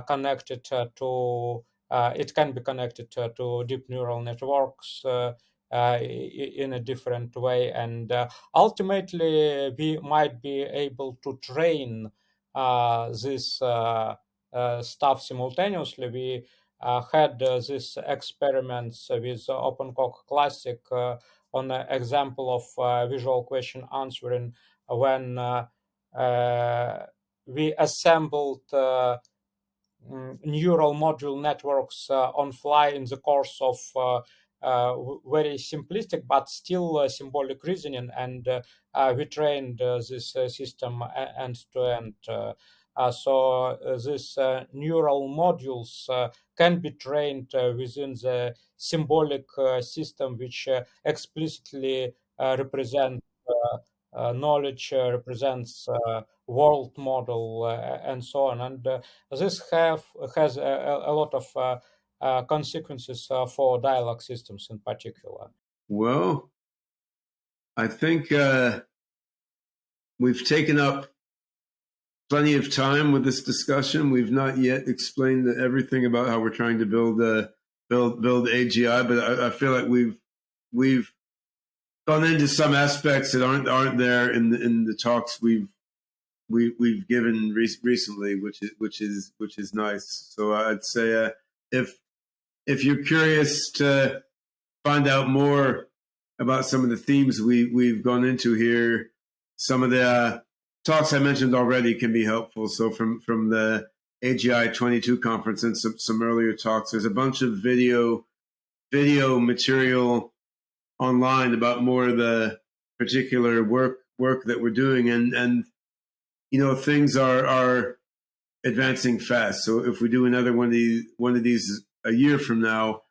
connected to it can be connected to deep neural networks in a different way. And ultimately, we might be able to train this stuff simultaneously. We had these experiments with OpenCog Classic on an example of visual question answering when we assembled neural module networks on fly in the course of very simplistic but still symbolic reasoning, and we trained this system end to end. So these neural modules can be trained within the symbolic system, which explicitly represents knowledge, represents world model, and so on. And this has a lot of consequences for dialogue systems in particular. Well, I think we've taken up plenty of time with this discussion. We've not yet explained everything about how we're trying to build AGI, but I feel like we've gone into some aspects that aren't there in the talks we've we've given recently, which is nice. So I'd say if you're curious to find out more about some of the themes we've gone into here, some of the talks I mentioned already can be helpful. So from the AGI 22 conference and some earlier talks, there's a bunch of video material online about more of the particular work that we're doing, and things are advancing fast. So if we do another one of these a year from now,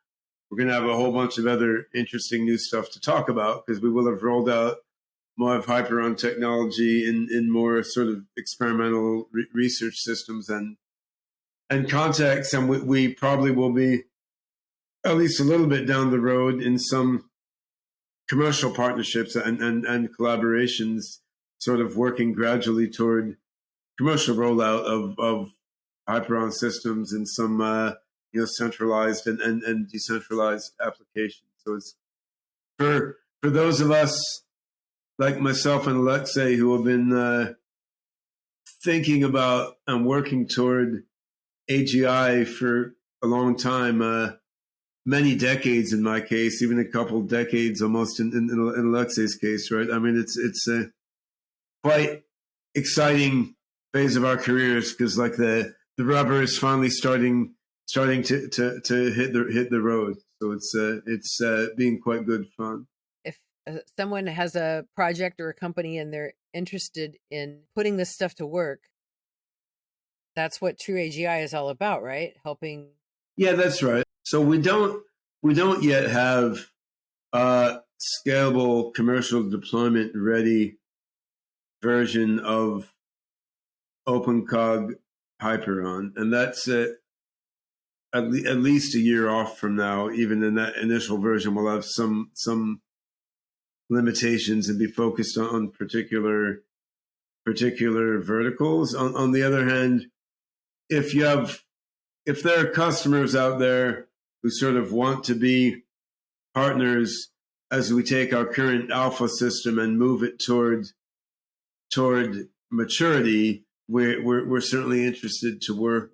we're going to have a whole bunch of other interesting new stuff to talk about, because we will have rolled out more of Hyperon technology in more sort of experimental research systems and contexts, and we probably will be at least a little bit down the road in some commercial partnerships and collaborations, sort of working gradually toward commercial rollout of Hyperon systems in some centralized and decentralized applications. So it's for those of us like myself and Alexei who have been thinking about and working toward AGI for a long time, many decades in my case, even a couple decades almost in Alexei's case, right? I mean, it's a quite exciting phase of our careers, because like the rubber is finally starting to hit the road. So it's being quite good fun. If someone has a project or a company and they're interested in putting this stuff to work, that's what TrueAGI is all about, right? Helping. Yeah, that's right. So we don't yet have a scalable commercial deployment ready version of OpenCog Hyperon, and that's at least a year off from now. Even in that initial version, we'll have some limitations and be focused on particular verticals. On the other hand, if there are customers out there who sort of want to be partners as we take our current alpha system and move it toward maturity, we're certainly interested to work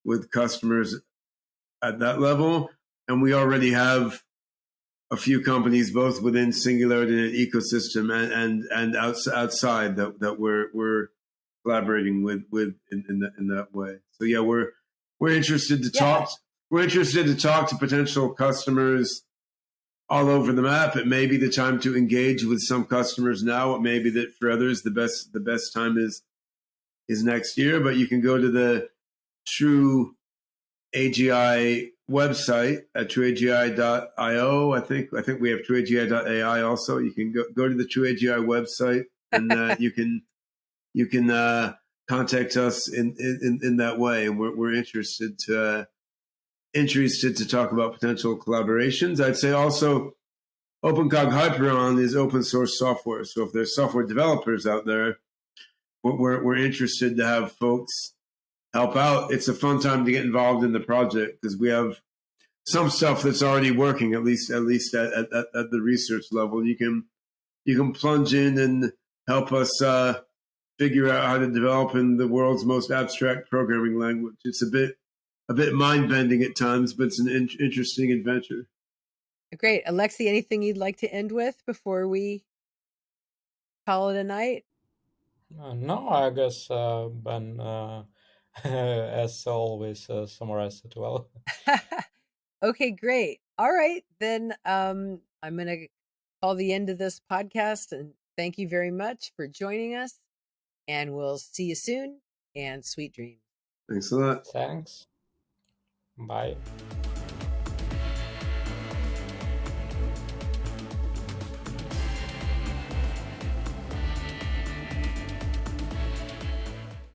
with customers at that level. And we already have a few companies both within Singularity and ecosystem and outside that we're collaborating with in that way. So yeah, we're interested to talk. We're interested to talk to potential customers all over the map. It may be the time to engage with some customers now. It may be that for others the best time is next year. But you can go to the TrueAGI website at trueagi.io. I think we have trueagi.ai also. You can go to the TrueAGI website and you can contact us in that way, and we're interested to talk about potential collaborations. I'd say also OpenCog Hyperon is open source software. So if there's software developers out there, we're interested to have folks help out. It's a fun time to get involved in the project, because we have some stuff that's already working, at least at the research level. You can plunge in and help us figure out how to develop in the world's most abstract programming language. It's a bit mind-bending at times, but it's an interesting adventure. Great. Alexei, anything you'd like to end with before we call it a night? No, I guess Ben, as always, summarized it well. Okay, great. All right, then I'm going to call the end of this podcast, and thank you very much for joining us, and we'll see you soon, and sweet dreams. Thanks a lot. Thanks. Bye.